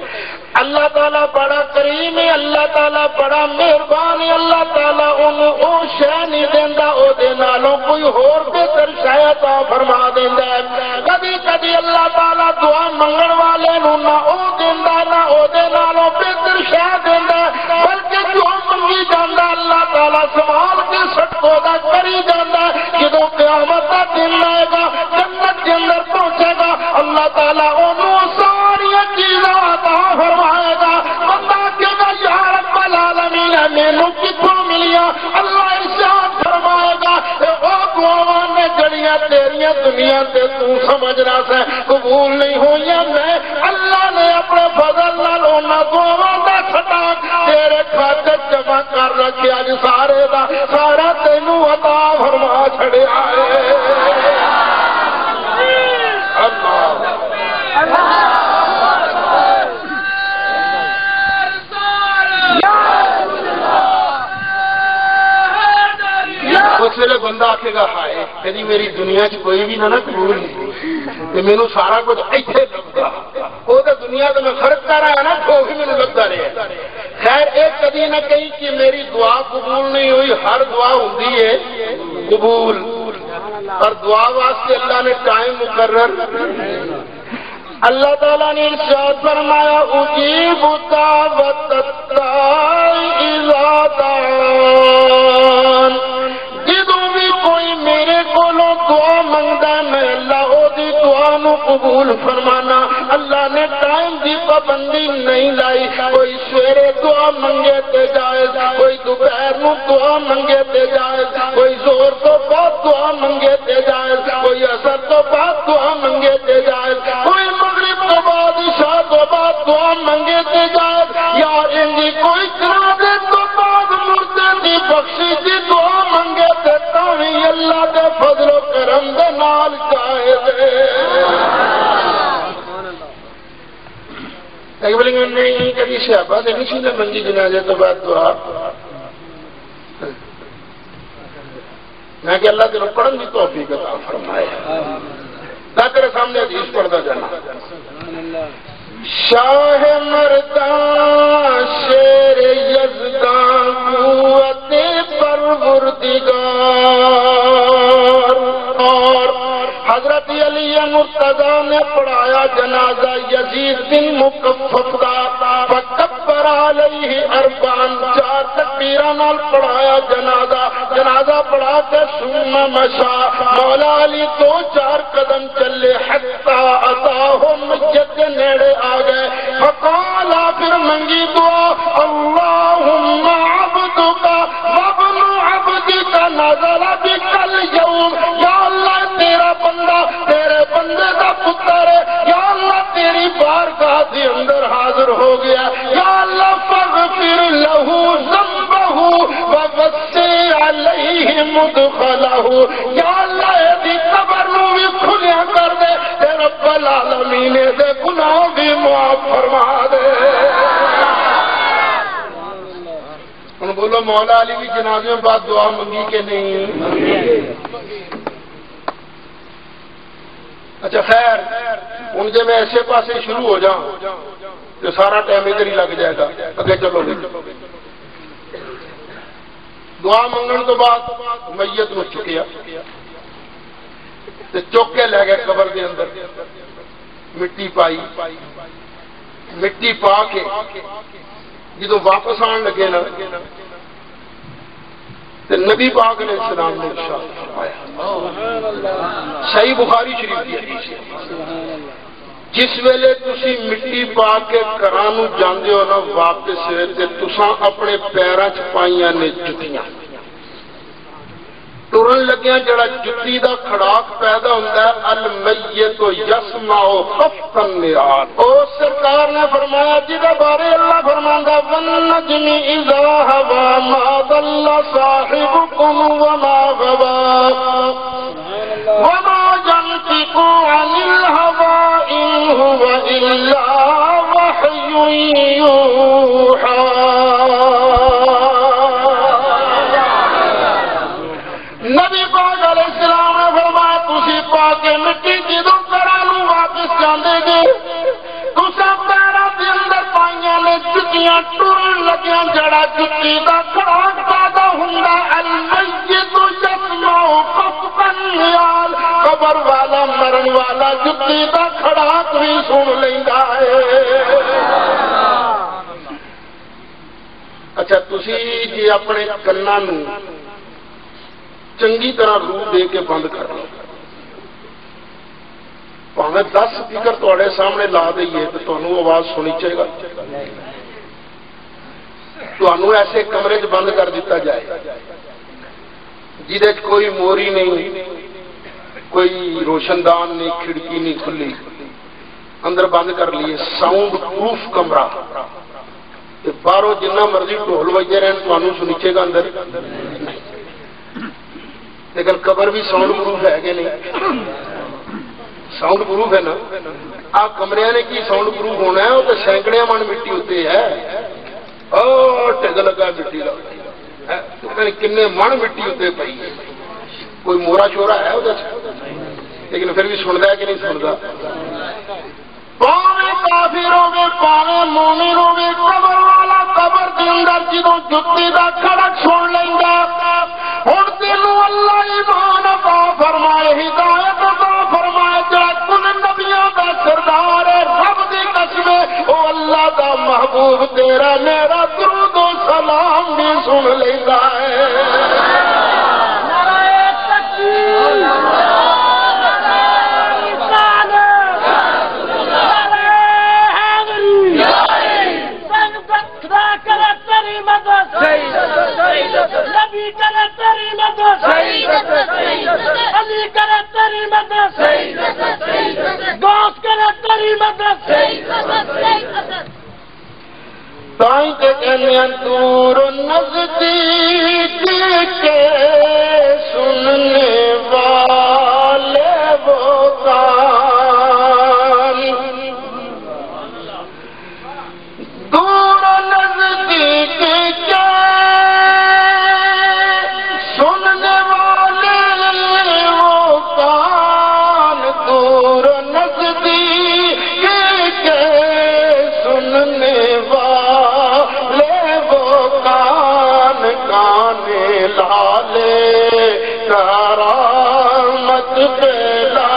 اللہ تعالیٰ بڑا کریم ہے اللہ تعالیٰ بڑا مہربان ہے اللہ تعالیٰ انہوں وہ شے نہیں دینا وہ کوئی ہور بہتر شے عطا فرما دینا ہے کدی کدی اللہ تعالیٰ دعا منگن والے نہ وہ دینا نہ وہ بہتر شے دینا بلکہ جو منگی جانا اللہ تعالیٰ سوال کے سٹکو کا کری جانا جدو قیامت کا دن آئے گا جنت کے اندر پہنچے گا اللہ تعالیٰ انہوں ساری چیزیں عطا فرمائے گا بندہ کہے گا یا رب العالمین مینوں کتوں ملیا اللہ ارشاد فرمائے گا او دعاواں نے جڑیاں تیریاں دنیا تے تو سمجھنا سے قبول نہیں ہوئیاں میں اللہ نے اپنے فضل نال انہاں دعاواں دا کھٹا تیرے کھاتے جمع کر رکھے اج سارے دا سارا تینوں عطا فرما چھڑیا ہے اس ویلے بندہ آکھے گا ہائے کدی میری دنیا چ کوئی بھی نہ قبول نہیں مینوں سارا کچھ ایتھے لگتا وہ تو دنیا تو میں خرچ کر رہا نا تو بھی مینوں لگتا رہا خیر ایک کدی نہ کہیں کہ میری دعا قبول نہیں ہوئی ہر دعا ہوتی ہے قبول اور دعا واسطے اللہ نے ٹائم مقرر اللہ تعالیٰ نے ارشاد فرمایا اجیب دعوت الداعی اذا دعان جدوں بھی کوئی میرے کولوں دعا منگدا میں اللہ او دی دعا نو قبول فرمانا اللہ نے ٹائم دی پابندی نہیں لائی کوئی سویرے دعا منگے تے جائز کوئی دوپہر نو دعا منگے تے جائز کوئی زور تو بعد دعا منگے تے جائز کوئی عصر تو بعد دعا منگے تے جائز کوئی مغرب تو بعد عشاء تو بعد دعا منگے تے جائز یا انجی کوئی جنازے تو بعد مردے دی بخشی دی دعا منگے تے تاوی اللہ دے فضل و کرم دے نال جائز ایک بلے میں نہیں کبھی صحابہ سے نہیں سنے منگی جنازے تو بعد دعا میں کہ اللہ تیرے پڑھن کی توفیق عطا فرمائے میں تیرے سامنے حدیث پڑھتا جانا شاہ مردان شیر یزدان قوت پروردگار اور حضرت علی مرتضی نے پڑھایا جنازہ یزید بن مکفف کا فکبر علیہ اربعاً 4 تکبیراں نال پڑھایا جنازہ پڑھا کے ثم مشا مولا علی 2-4 قدم چلے حتی اتاہم مسجد کے نیڑے آ گئے فقالا پھر منگی دعا اللہم عبدک وابن عبدک نظر بک اليوم یا اللہ تیرا بندہ تیرے بندے کا پتر ہے یا اللہ تیری بارگاہ کے اندر حاضر ہو گیا یا اللہ فاغفر له ذنبه ووسع علیہ مدخلہ یا اللہ دی قبر نو بھی کھلیا کر دے تے رب العالمین دے گناہ بھی معاف فرما دے ان بولو مولا علی بھی جنازے میں بعد دعا منگی کہ نہیں اچھا خیر ہوں جی میں ایسے پاسے شروع ہو جاؤں تو سارا ٹائم ادھر ہی لگ جائے گا. اگے چلو گے. دعا منگن تو بعد میت نو چکیا چک کے لے گئے قبر کے اندر. مٹی پائی, مٹی پا کے جدو واپس آن لگے نا تو نبی پاک علیہ السلام نے ارشاد فرمایا, صحیح بخاری شریف کی حدیث ہے, جس ویلے تسی مٹی پا کے کرانو جاندے ہو نا واپس تے تساں اپنے پیراں چ پائیاں نے جتیاں, ٹرن لگیا جڑا جتی دا کھڑاک پیدا ہوتا ہے المیت یسمع خفق النعال. او سرکار نے فرمایا جہاں بارے اللہ فرماندا والنجم اذا هوى ما ضل صاحبكم وما غوى وما ينطق عن الهوى ان هو الا وحي يوحى. نبی پاک علیہ السلام نے فرمایا تسی پا کے مٹی جدو کرانو واپس جاندے گے تساں پیراں دے اندر پائیاں نے جتیاں ٹرن لگیاں جڑا جتی دا کھڑاک پیدا ہوندا المیت یسمع خفق النعال. قبر والا مرن والا جتی دا کھڑاک بھی سن لیندا ہے. اچھا تسی جی اپنے کناں نوں چنگی طرح روح دے کے بند کر لو, پاویں 10 سپیکر تواڈے سامنے لا دئیے تو تانوں آواز سنی چاہے گا. تانوں ایسے کمرے چ بند کر دیتا جائے جہدے کوئی موری نہیں, کوئی روشن دان نہیں, کھڑکی نہیں کھلی, اندر بند کر لیے ساؤنڈ پروف کمرہ, باہروں جنہ مرضی ڈھول بجے رہن تانوں سنیچے گا اندر نہیں. لیکن قبر بھی ساؤنڈ پروف ہے کہ نہیں؟ ساؤنڈ پروف ہے نا. آ کمرے نے کی ساؤنڈ پروف ہونا ہے, وہ تو سینکڑے من مٹی اتنے ہے, ٹگ لگا مٹی کا کن من مٹی اتنے پی, کوئی مورا چورا ہے وہ, لیکن پھر بھی سنتا ہے کہ نہیں سنتا. پاوے کافر ہوے پاوے مومن ہوے قبر والا قبر کے اندر جدوں جتی دا کھڑک سن لیندا ہن تینوں اللہ ایمان عطا فرمائے, ہدایت عطا فرمائے. جڑا کل نبیوں دا سردار ہے رب دی قسم او اللہ دا محبوب تیرا میرا درود و سلام بھی سن لیندا ہے. نعرہ تکبیر نبی کرے تیری مدد, علی کرے تیری مدد, غوث کرے تیری مدد. تائیں کہ کہنے دور نزدیک کے سننے والے وہ کان, دور نزدیک کے سننے والے وہ کان, دور نزدیک کے سننے والے وہ کان, کان لالے کرامت پہلا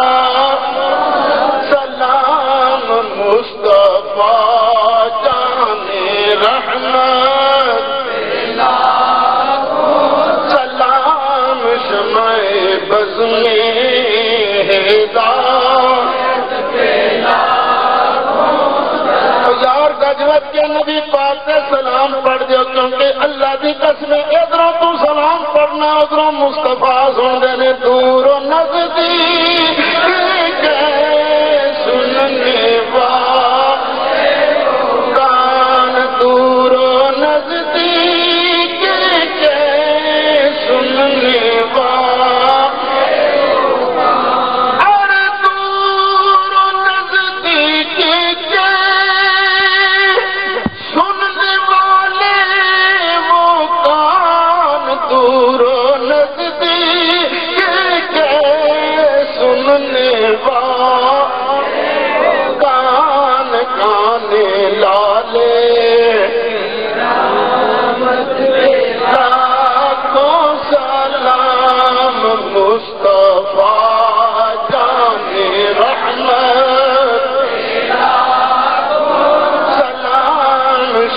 سلام مصطفیٰ جانے رحمت سلام شمع بز میں ہدایت یار گجوت کے نبی پاک سے سلام پڑھ دیو, کیونکہ اللہ کی قسم ادھروں تو سلام پڑھنا ادھروں مصطفیٰ سن دینے. دور و نزدیک کے سننے والے کان, دور و نزدیک کے سننے والے, اور دور و نزدیک کے سننے والے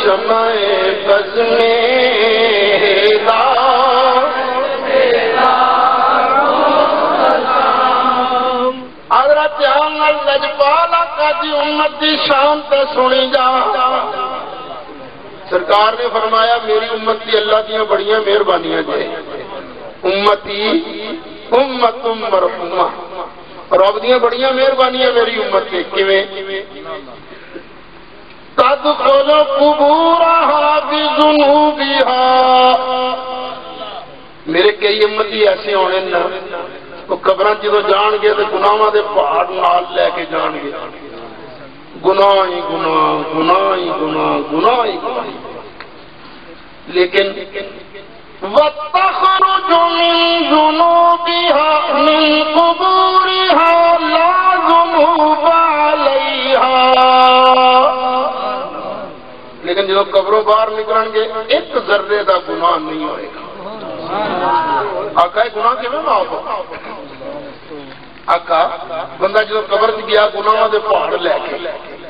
شمع بز میں حضرت احمد لجپال آقا دی امت دی شان تے سنی جا. سرکار نے فرمایا میری امت دی اللہ دیاں بڑیاں مہربانیاں جے. امتی امت مرحومہ، رب دیاں بڑیاں مہربانیاں میری امت تے. کیویں؟ تدخل قبورها بذنوبها. میرے کئی امتی ایسے ہونے نا وہ قبراں جدوں جان گے تے گناہاں دے پہاڑ نال لے کے جان گے. گناہ ہی گناہ، گناہ ہی گناہ، گناہ ہی گناہ. لیکن وَتَخْرُجُ مِن ذُنُوبِهَا مِن قُبُورِهَا لَا ذُنُوبَ عَلَيْهَا. لیکن جب قبروں باہر نکلن گے ایک ذرے دا گناہ نہیں ہوئے گا. آقا گناہ کیوں معاف ہو؟ آقا بندہ جب قبر چ گیا گناہ دے پہاڑ لے کے،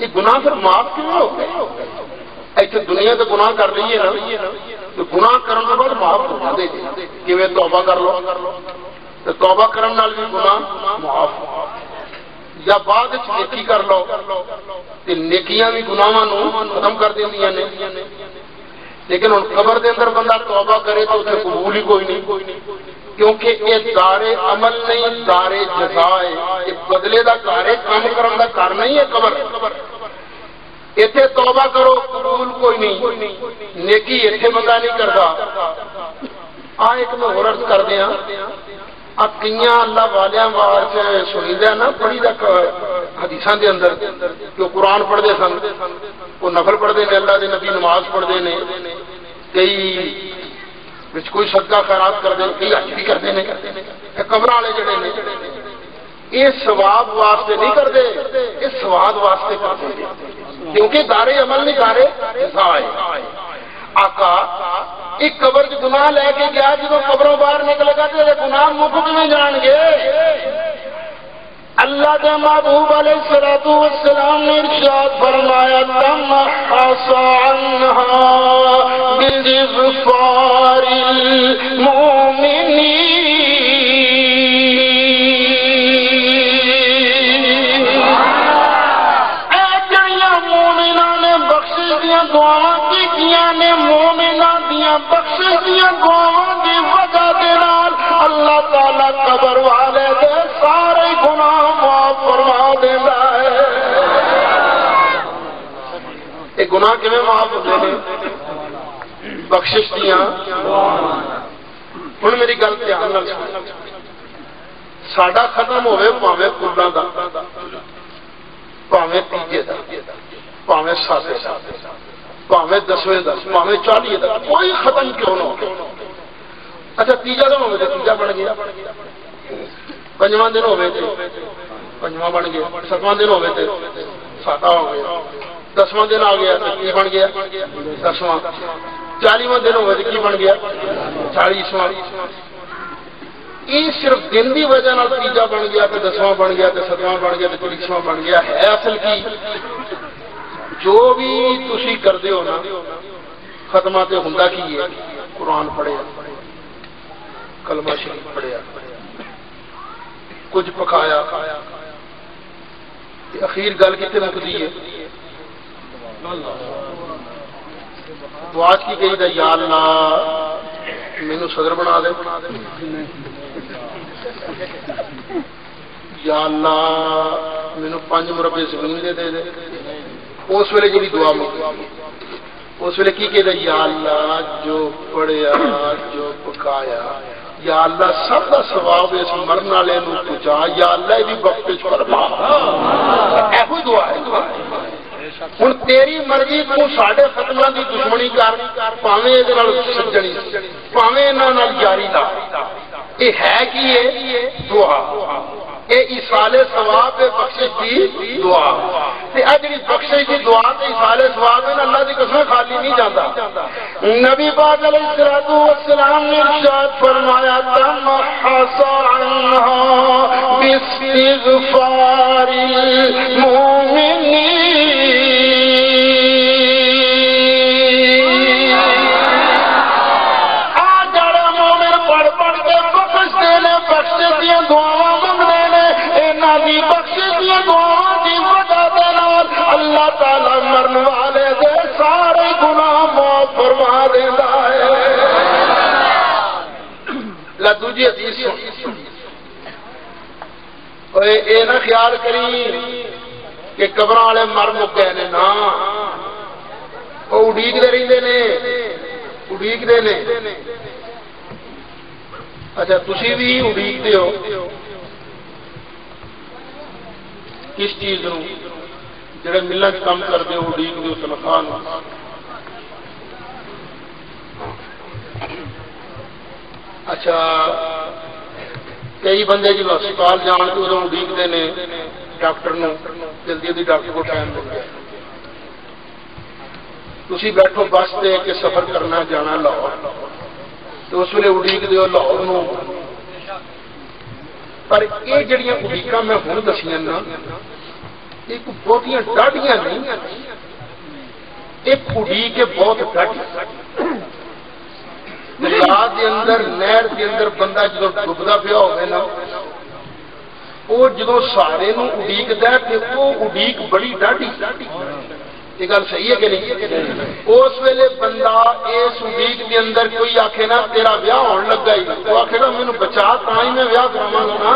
یہ گناہ پھر معاف کیوں ہو گئے؟ ایتھے دنیا تے گناہ کر رہی ہے نا، تو گناہ کرن کے بعد معاف کروا دے. کیویں؟ توبہ کر لو، تو توبہ کرن نال بھی گناہ معاف. یا بعد وچ نیکی کر لو تے نیکیاں بھی گناہاں نو ختم کر دیندیاں نے. لیکن ہن قبر دے اندر بندہ توبہ کرے تو اسے قبول ہی کوئی نہیں، کیونکہ یہ دار عمل نہیں، دار جزا ہے. یہ بدلے دا گھر ہے، کام کرن دا گھر نہیں ہے قبر. ایتھے توبہ کرو قبول کوئی نہیں، نیکی ایتھے بندہ نہیں کرتا. ایک میں اور عرض کر دیاں کئیاں اللہ والیاں وار سنیدہ نا پڑھی دا حدیثاں دے اندر کہ وہ قرآن پڑھ دے سن، وہ نفل پڑھ دے نے، اللہ دے نبی نماز پڑھ دے نے، کئی وچ کوئی صدقہ خیرات کر دے، کئی حج بھی کر دے نے. قبر والے جڑے نے یہ ثواب واسطے نہیں کرتے، یہ سواد واسطے کرتے ہیں، کیونکہ دارے عمل نہیں دارے جزا ہے. آقا ایک قبر چ گناہ لے کے گیا، جب قبروں باہر نکلے گا تو گناہ مک کیویں جان گے؟ اللہ کے محبوب علیہ الصلوۃ والسلام نے ارشاد فرمایا تمحص عنها باستغفار المؤمنین. دعاواں کیتیاں نے مومناں دیاں بخشش دیاں دعاواں دی وجہ دے نال اللہ تعالی قبر والے دے سارے گناہ معاف فرما دیندا ہے. اے گناہ کیویں معاف ہوندے نے؟ بخشش دیاں. ہن میری گل دھیان نال سن. ساڈا ختم ہوے پاویں کلاں دا، پاویں تیجے دا، پاویں ساتویں دا، پاویں 10ویں دا، پاویں 40 دا، کوئی ختم کیوں نہ ہو. اچھا تیجا دن ہوئے تیجا بن گیا، 5واں دن ہوئے 5واں بن گیا، 7واں دن ہوئے 7واں ہو گیا، 10واں دن آ گیا تو کی بن گیا 10واں، 40واں دن ہوئے تو کی بن گیا 40واں. یہ صرف دن کی وجہ تیجا بن گیا تو 10واں بن گیا تو 7واں بن گیا تو 40واں بن گیا. ہے اصل کی جو بھی تسی کرتے ہو نا ختمہ تے ہوندا کی ہے؟ قرآن پڑھیا، کلمہ شریف پڑھیا، کچھ پکایا، اخیر گل کتنے مکدی ہے؟ دعا کی گئی دا یا اللہ مینوں صدر بنا دے، یا اللہ مینوں 5 مربع زمین دے دے. اس ویلے جی دعا مکی، اس ویلے کی کہہ دے یا اللہ جو پڑھیا جو پکایا یا اللہ سب کا ثواب اس مرن والے پہنچا، یا اللہ یہ بخشش فرما. ایہو دعا ہے. ہوں تیری مرضی تو ساڈے ختمہ کی دشمنی کر، پاویں یہ سجنی پاویں یہاں جاری لا. یہ ہے کہ دعا، یہ ایصال ثواب بخشش کی دعا. جی بخشش کی دعا تے ایصال ثواب ہے اللہ کی قسم خالی نہیں جاتا. نبی پاک علیہ الصلوۃ والسلام نے ارشاد فرمایا تمحص عنها باستغفار المؤمنین. تعالی مرن والے دے سارے گناہ معاف فرما دیندا ہے۔ لا دوجی حدیث اوے اے نہ خیال کری کہ قبر والے مر مکے نے، نا وہ اڈیکتے رہتے نے، اڈیکتے نے۔ اچھا تسی بھی اڈیکتے ہو کس چیز نو؟ جڑے ملن کام کرتے ہو اڈیکتے ہو تنخواہ نو۔ اچھا کئی بندے جب ہسپتال جان کے ادو اڈیکتے ہیں ڈاکٹر نو، جلدی جلدی ڈاکٹر کو ٹائم مل گیا، تھی بیٹھو بس سے کہ سفر کرنا جانا لاہور، تو اس ویلے اڈیکتے ہو لاہور نو۔ پر یہ جڑیاں اڈیکاں میں ہوں دسیاں نا، یہ بہت ڈاڈیاں نہیں، ایک اڈیک بہت ڈاڈی۔ دریا کے اندر، نہر کے اندر بندہ جدو ڈبدا پیا ہوگا نا، وہ جدو سارے نو اڈیکدا ہے تے وہ اڈیک بڑی ڈاڈی۔ یہ گل صحیح ہے کہ نہیں؟ اس ویلے بندہ اس اڈیک کے اندر کوئی آخے نا تیرا ویاہ ہونے لگا ہی، تو آخے نا مینوں بچا تا ہی میں ویاہ کراواں گا نا،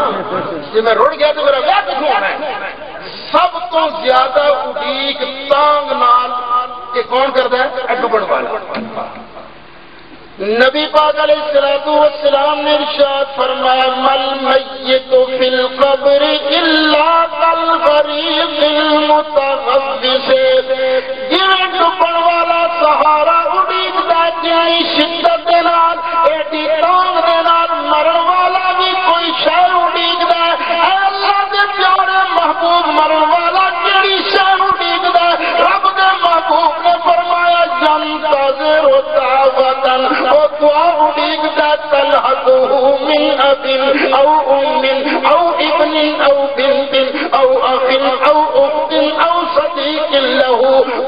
جی میں رڑ گیا تو میرا ویاہ کتوں ہونا ہے؟ سب تو زیادہ اڈیک تانگ نال یہ کون کرتا ہے؟ ڈبن والا۔ نبی پاک علیہ الصلوۃ والسلام نے ارشاد فرمایا مل میت فی القبر الا کالغریق المتغوث، جویں ڈبن والا سہارا اڈیکدا جائیں شدت دے نال، ایڈی تانگ دے نال مرن والا بھی کوئی شے اڈیکدا ہے۔ اے اللہ دے پیارے محبوب، مرن والا کیڑی شے اڈیکدا ہے؟ رب دے محبوب نے فرمایا ينتظر دعوة دعا اڈیکدا تلحقه من اب او ام او ابن او بنت او اخ او اخت او صدیق له،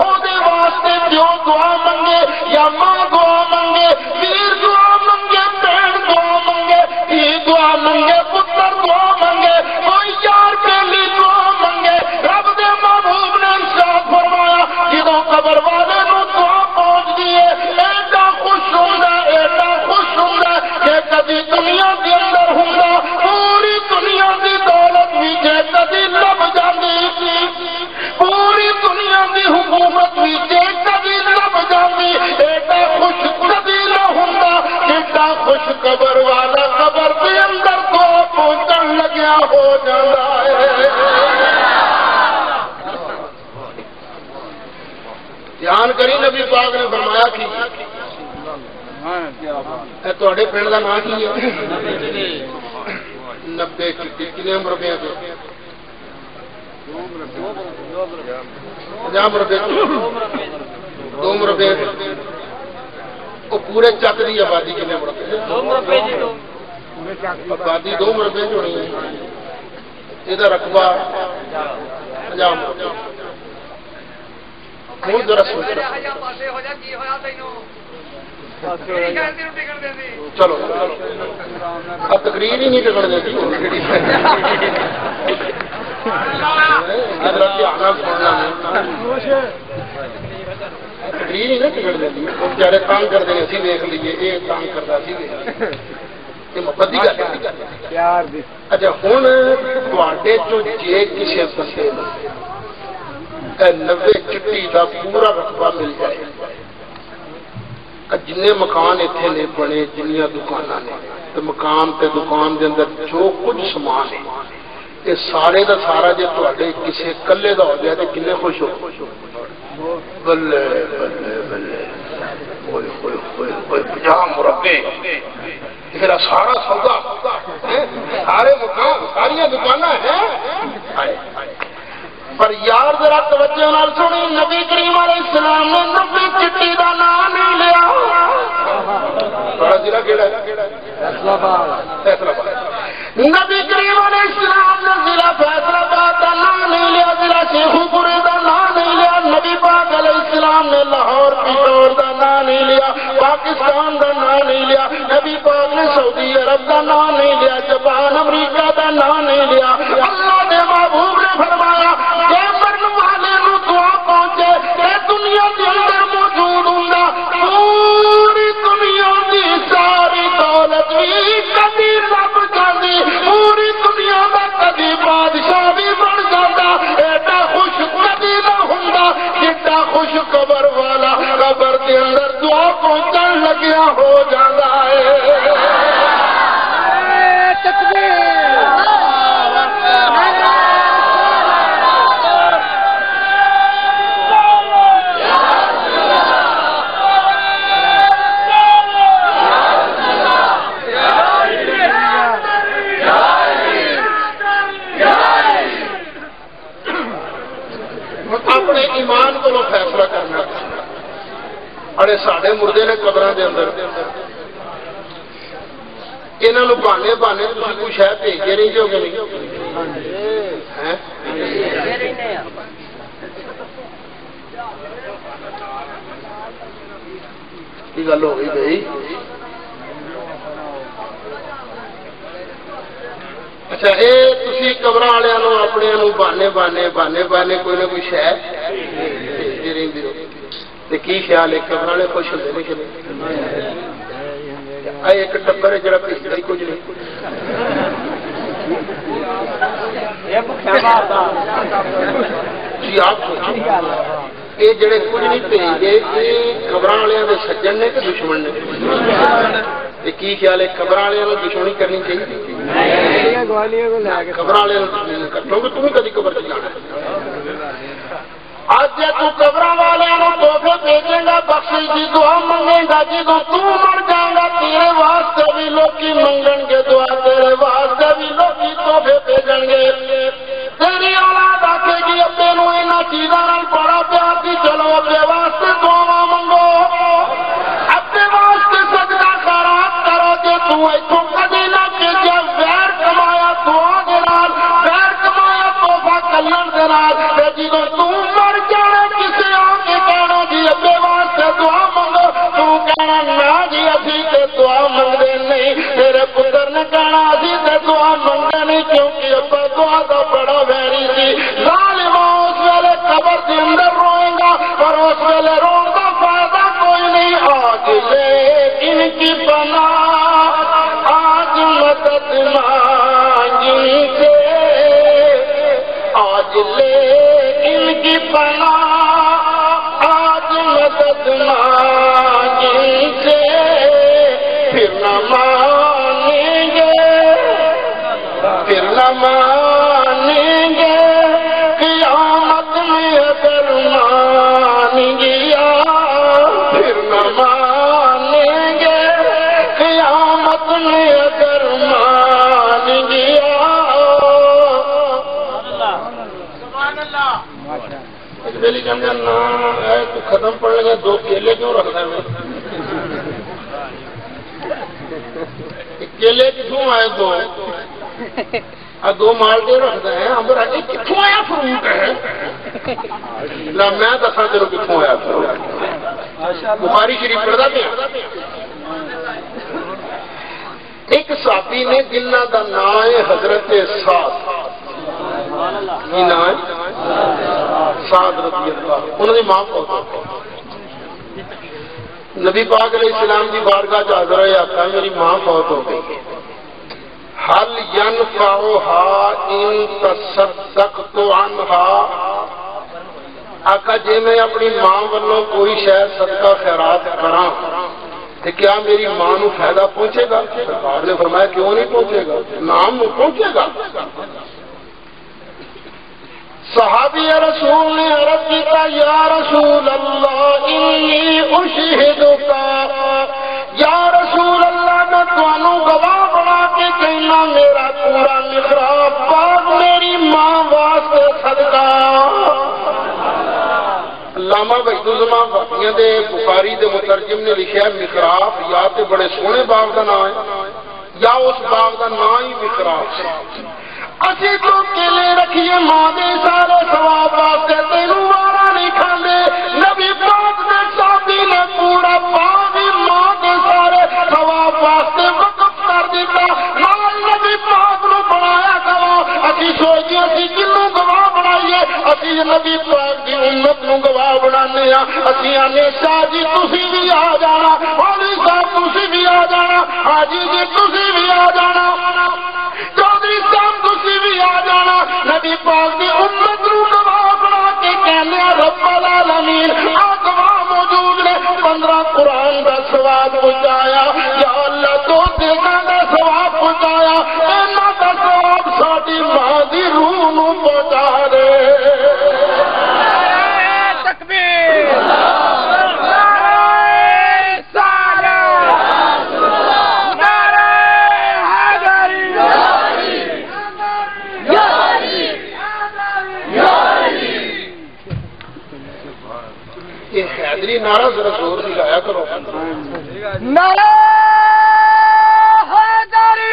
او دے واسطے جو دعا منگے یا ماں دعا منگے، پیر دعا منگے، بہن دعا منگے، دھی دعا منگے، پتر دعا منگے، کوئی یار پہلی دعا منگے، رب دے محبوب نے ارشاد فرمایا جدوں قبر والے نو دعا پہنچ دیے ایڈا خوش ہوندا، ایڈا خوش ہوندا کہ کبھی دنیا کے اندر ہوندا پوری دنیا کی دولت بھی جے کبھی لب جاندی، پوری دنیا کی حکومت بھی جے کبھی لب جاندی، ایڈا خوش کبھی نہ ہوندا ایڈا خوش قبر والا قبر کے اندر دعا پہنچن لگیا ہو جاتا ہے۔ دھیان کری نبی پاک نے فرمایا کہ تھوڑے پنڈ کا نام کی ہے؟ 90 چٹی کنے مربے پہ 50 مربے 2 مربے، وہ پورے چک کی آبادی کنے مربے؟ آبادی 2 مربے ہونی ہے، یہ رقبہ 50 مربے۔ ہوں ذرا سوچ چلو اب تقریر ہی نہیں ٹکڑ دیتی، تقریر ہی نہیں ٹکڑ دیتی، بچارے تنگ کرتے ہیں، اسی دیکھ لیے یہ تنگ کرتا سی محبت کی گل۔ اچھا ہوں تے جے کسی بندے 90 چٹی کا پورا رقبہ مل جائے، جن مکان اتنے نے بنے، جنیا دکان نے، تو مکان تے دکان دے اندر جو کچھ سامان ہے یہ سارے دا سارا جی تے کسی کلے دا ہو جائے تو کنے خوش ہو؟ بلے بلے بلے 50 مربے میرا سارا سودا، سارے مکان ساری دکان ہیں۔ پر یار ذرا توجہ نال سنی، نبی کریم علیہ السلام نے 90 چٹی دا نام نہیں لیا۔ ضلع کیڑا ہے؟ فیصل آباد۔ نبی کریم علیہ السلام نے ضلع فیصل آباد کا نام نہیں لیا، ضلع شیخو پورے کا نام نہیں لیا، نبی پاک علیہ السلام نے لاہور پشور کا نام نہیں لیا، پاکستان کا نام نہیں لیا، نبی پاک نے سعودی عرب کا نام نہیں لیا، جاپان امریکہ کا نام نہیں لیا۔ اللہ نے محبوب نے فرمایا کہ مرن والے نو دعا پہنچ اڑے ساڈے مردے نے قبراں دے اندر انہاں نوں بہانے بہانے تسی کوئی شے بھیجے نہیں جو کہ نہیں کی گل ہو گئی بھائی اچھا یہ تسی قبر والوں اپنے بہانے بہانے بہانے بہانے کوئی نہ کوئی شے بھیجتے رہندے ہو تے کی خیال ہے قبر والے خوش ہوندے نہیں کہ ایک ٹبر ہے جڑا بھیجدا ہی کچھ نہیں جی آپ یہ جڑے کچھ نہیں بھیجتے یہ قبر والوں کے سجن نے کہ دشمن نے کی خیال ہے قبر والوں دشمنی کرنی چاہیے قبر والوں کیونکہ تم کدی قبر سے جانا اج قبر والوں تحفے بھیجے گا بخشش کی دعا منگے گا جدو مر جائے گا تیرے واسطے بھی لوگ منگن گے دعا تیرے واسطے بھی لوگ تحفے بھیجن گے تیری اولاد آکے گی ابے نو انہاں چیزاں نال بڑا پیار دی چلو ابے واسطے دعا منگو ابے واسطے صدقہ خیرات کرو جے تو ایتھوں کدی نہ بھیجے غیر کمایا دعا دے نال غیر کمایا تحفہ کلن دے نال تے جدوں تو مر جانا کسے آ کے کہنا جی ابے واسطے دعا منگو تو کہنا نہ جی اسی تے دعا منگدے نہیں تیرے پتر نے کہنا اسی تے دعا منگدے نہیں کیونکہ ابا دعا دا بڑا ویری سی ظالم اس ویلے قبر کے اندر روئے گا اور اس ویلے رون کا فائدہ کوئی نہیں آج لے ان کی پناہ آج مدد مانگی سے آج لے ان کی پناہ آج مدد مانگی سے پھر نہ مانیں گے پھر نہ مانیں گے قیامت میں اگر مان گیا پھر نہ مانیں گے قیامت میں اگر مان گیا بیلی کہنا نا تو ختم پڑ گیا دو کیلے کیوں رکھتا ہے میں کیلے کتوں آئے دو مالٹے رکھتے ہیں ہم کتوں آیا فروٹ ہے میں دسا تیرو کتوں آیا فروٹ بخاری شریف پڑھتا پیا ایک صحابی نے جنہ کا نام ہے حضرت سعد کی نام ہے سعد رضی اللہ انہوں نے ماں کو نبی پاک علیہ السلام کی بارگاہ سے حاضر ہے آقا میری ماں فوت ہو گئی حل ینفعها ان تصدقت عنها آقا جی میں اپنی ماں والوں کوئی شاید صدقہ خیرات کراں تو کیا میری ماں نو فائدہ پہنچے گا؟ سرکار نے فرمایا کیوں نہیں پہنچے گا نام پہنچے گا صحابی رسول نے عرض کیا یا رسول اللہ انی اشہدک یا رسول اللہ میں تانوں گواہ بنا کے کہنا میرا پورا محراب باغ میری ماں واسطے صدقہ علامہ وحیدالزمان واقعیاں دے بخاری دے مترجم نے لکھا ہے محراب یا تے بڑے سونے باغ دا نام ہے یا اس باغ دا نام ہی محراب اسی تو کیلے رکھیے ماں دے سارے ثواب واسطے تینوں مارا نہیں کھاندے نبی پاک نے صحابی نے پورا باغ ماں دے سارے ثواب واسطے وقف کر دیتا نال نبی پاک نو بنایا گواہ اسی سوچیے اسی کنوں گواہ بنائیے اسی نبی پاک دی امت نو گواہ بنانے ہاں اسی آنے شاہ جی تسی بھی آ جانا مولوی صاحب تسی بھی آ جانا حاجی جی تسی بھی آ جانا چودھری صاحب تسی بھی آ جانا نبی پاک دی امت نو گواہ بنا کے کہنے رب العالمین آ گواہ موجود نے 15 قرآن دا ثواب پہنچایا یا اللہ تو دیکھاں دا ثواب پہنچایا اینا دا ثواب ساڈی ماں دی روح نو پہنچا دے تکبیر نعرہ ذرا زور دلایا کرو. نعرہ حیدری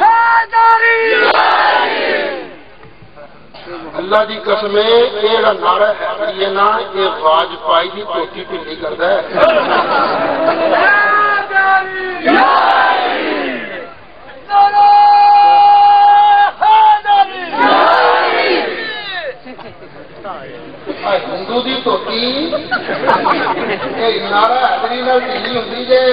حیدری. اللہ دی قسم ہے یہ نعرہ حیدری ہے نا یہ واجپائی دی توتی پلی کرتا ہے. ہندو دی توتی نعرہ حیدری نال ڈھیلی ہوندی جے.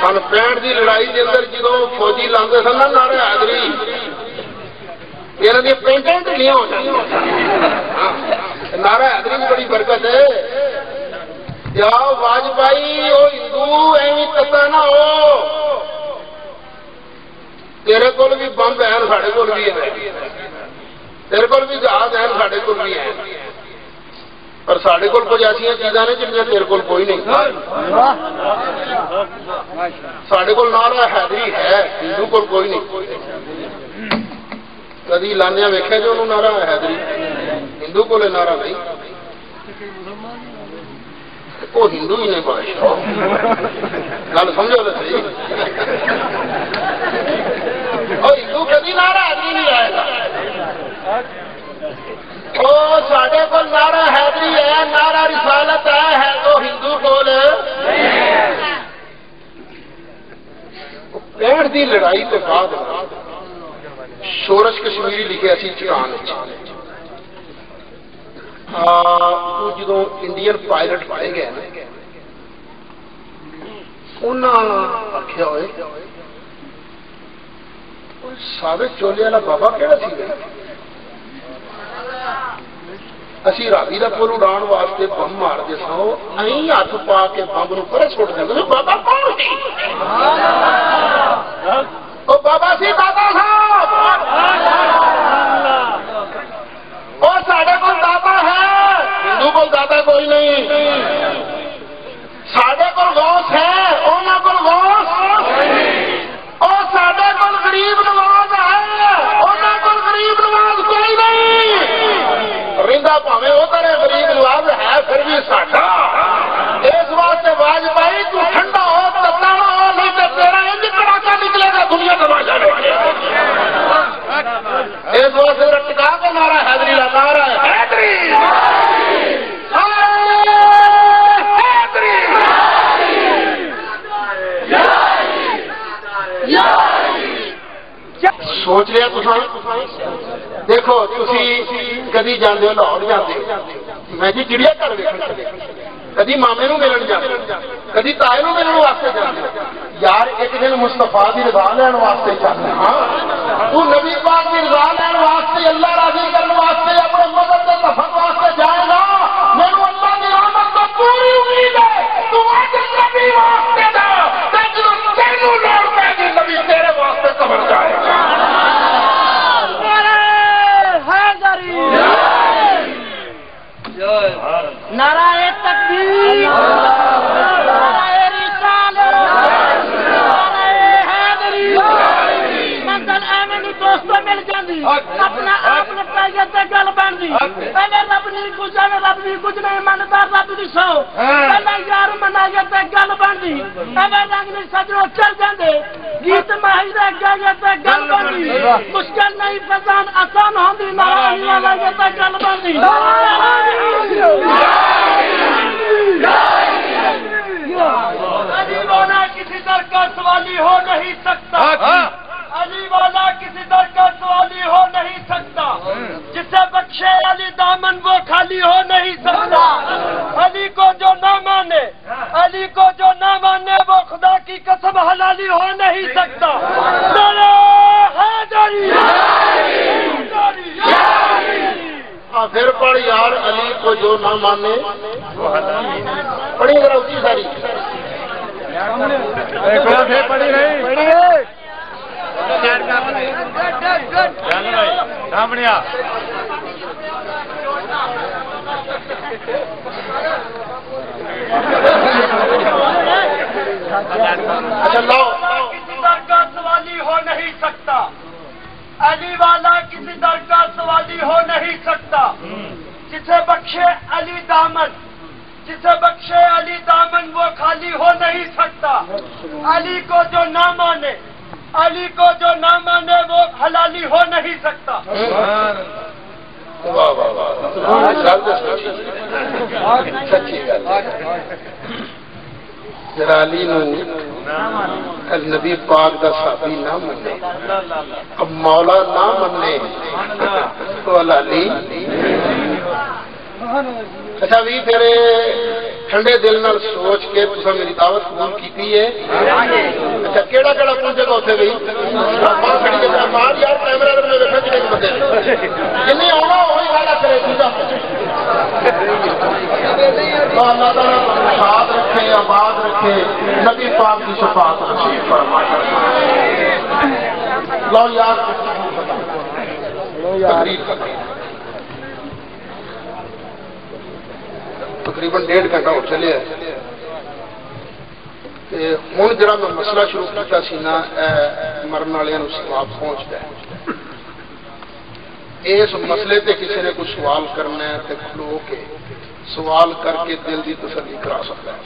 سن 65 کی لڑائی کے اندر جدو فوجی لاندے سن نا نعرہ حیدری یہاں دیا پینٹیں ڈھیلیاں ہو جاتی. نعرہ حیدری میں بڑی برکت ہے. یا واجپائی وہ ہندو ایویں کتا نہ ہو تیرے کول بھی بمب ہیں ساڈے کول بھی ہے تیرے کول بھی جہاز ہیں ساڈے کول بھی ہے پر ساڈے کول کچھ ایسا چیزاں نے جنہیں تیرے کول کوئی نہیں. ساڈے کول نعرہ حیدری ہے ہندو کول کوئی نہیں. کدی لانے ویکھیا جو انہوں نعرہ حیدری ہندو کول نعرہ نہیں. وہ ہندو ہی نہیں بادشاہ گل سمجھو تو صحیح. اور ہندو کدی نعرہ حیدری نہیں آئے گا. ساڈے کول نعرہ حیدری ہے نعرہ رسالت ہے تو ہندو کول 65 کی لڑائی کے بعد شورش کشمیری لکھے سی چٹان جدو انڈین پائلٹ پائے گئے انہوں آخیا ہوئے سابق چولے والا بابا کہڑا سی اسی راوی کا پل اڑان واسطے بم مارتے سو ایں ہاتھ پا کے بمب نو پرے چھوڑ دیں بابا کون سی بابا سی دادا صاحب اور ساڈے کول دادا ہے ہندو کول دادا کوئی نہیں. ساڈے کول غوث ہے انہاں کول غوث اور ساڈے کول غریب نواز ہے انہاں کول غریب نواز کوئی نہیں. رندا پاویں وہ تیرے غریب نواز ہے پھر بھی ساڈا. اس واسطے واجپائی تو ٹھنڈا ہو تتلا نہ ہو نہیں تو تیرا انج کڑاکا نکلے گا دنیا تماشا دیکھے. اس واسطے ٹکا کے نعرہ حیدری لا نعرہ حیدری سوچ لیا دیکھو تھی کدی جانے ہو لاہور جاتے میں جی چڑیا گھر کدی مامے نو ملن جاتے کدی تائے نو ملن واسطے جاتے یار ایک دن مستفا کی رضا لین واسطے چاہتے ہاں تو نبی پاک کی رضا لین واسطے اللہ راضی کرنے واسطے اپنے مدد کے دفن واسطے جائے گا. میرے اللہ کی رحمت تو پوری امید ہے تو آج نبی واسطے دا تینوں لوڑ پہ گی نبی تیرے واسطے قبر جائے گا. نعرہ تکبیر نعرہ رسالت نعرہ حیدری. منزل ایویں دوستوں مل جاندی اپنا آپ لٹائیے تے گل بنتی پہلے رب نہیں کچھ نہیں منتا رب دی سو پہلے یار منائیے تے گل بنتی پہلے رنگ نہیں سجرو چل جاندے گیت ماہی رہ گئے تے گل بنتی مشکل نہیں فضان آسان ہوندی نعرہ لائیے تے گل بنتی. علی والا کسی در کا سوالی ہو نہیں سکتا علی والا کسی در کا سوالی ہو نہیں سکتا جسے بخشے علی دامن وہ خالی ہو نہیں سکتا. علی کو جو نہ مانے وہ خدا کی قسم حلالی ہو نہیں سکتا. پھر پڑھ یار علی کو جو نہ مانے پڑھی ذرا اسی ساری پڑھی نہیں اچھا حلالی ہو نہیں سکتا. علی کو جو نہ مانے وہ حلالی ہو نہیں سکتا. واہ واہ واہ سچی گل. علی نو نبی پاک دا صحابی نہ منے, اب مولا نہ منے تو علی. اچھا بھی پھر ٹھنڈے دل نال سوچ کے تسا میری دعوت قبول کی ہے. اچھا کیڑا کیڑا پہنچے گا اتنے گئی باہر یار کیمرہ میں دیکھا جی بندے جن آنا وہی والا کرے. اللہ تعالیٰ شاد رکھے آباد رکھے نبی پاک کی شفاعت نصیب فرمائے. لو یار تقریباً 1.5 گھنٹہ ہو چلے ہوں جا میں مسئلہ شروع کیا سی نا مرن والوں سواب پہنچ گیا. اس مسئلے تے کسی نے کوئی سوال کرنا ہے تو کھلو کے سوال کر کے دل کی تسلی کرا سکتا ہے.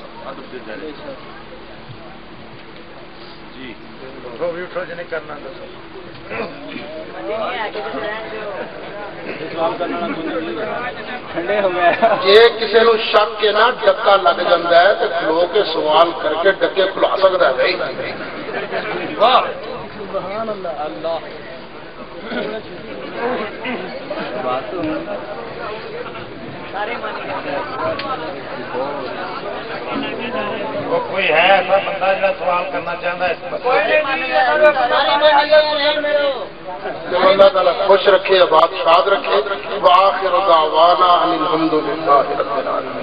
جی کسی نو شک کے نہ ڈکا لگ جاتا ہے تو کھلو کے سوال کر کے ڈکے کھلا سکتا ہے. کوئی ہے ایسا بندہ جا سوال کرنا چاہتا ہے؟ اللہ تعالیٰ خوش رکھے آباد شاد رکھے. وآخر دعوانا ان الحمد للہ رب العالمین.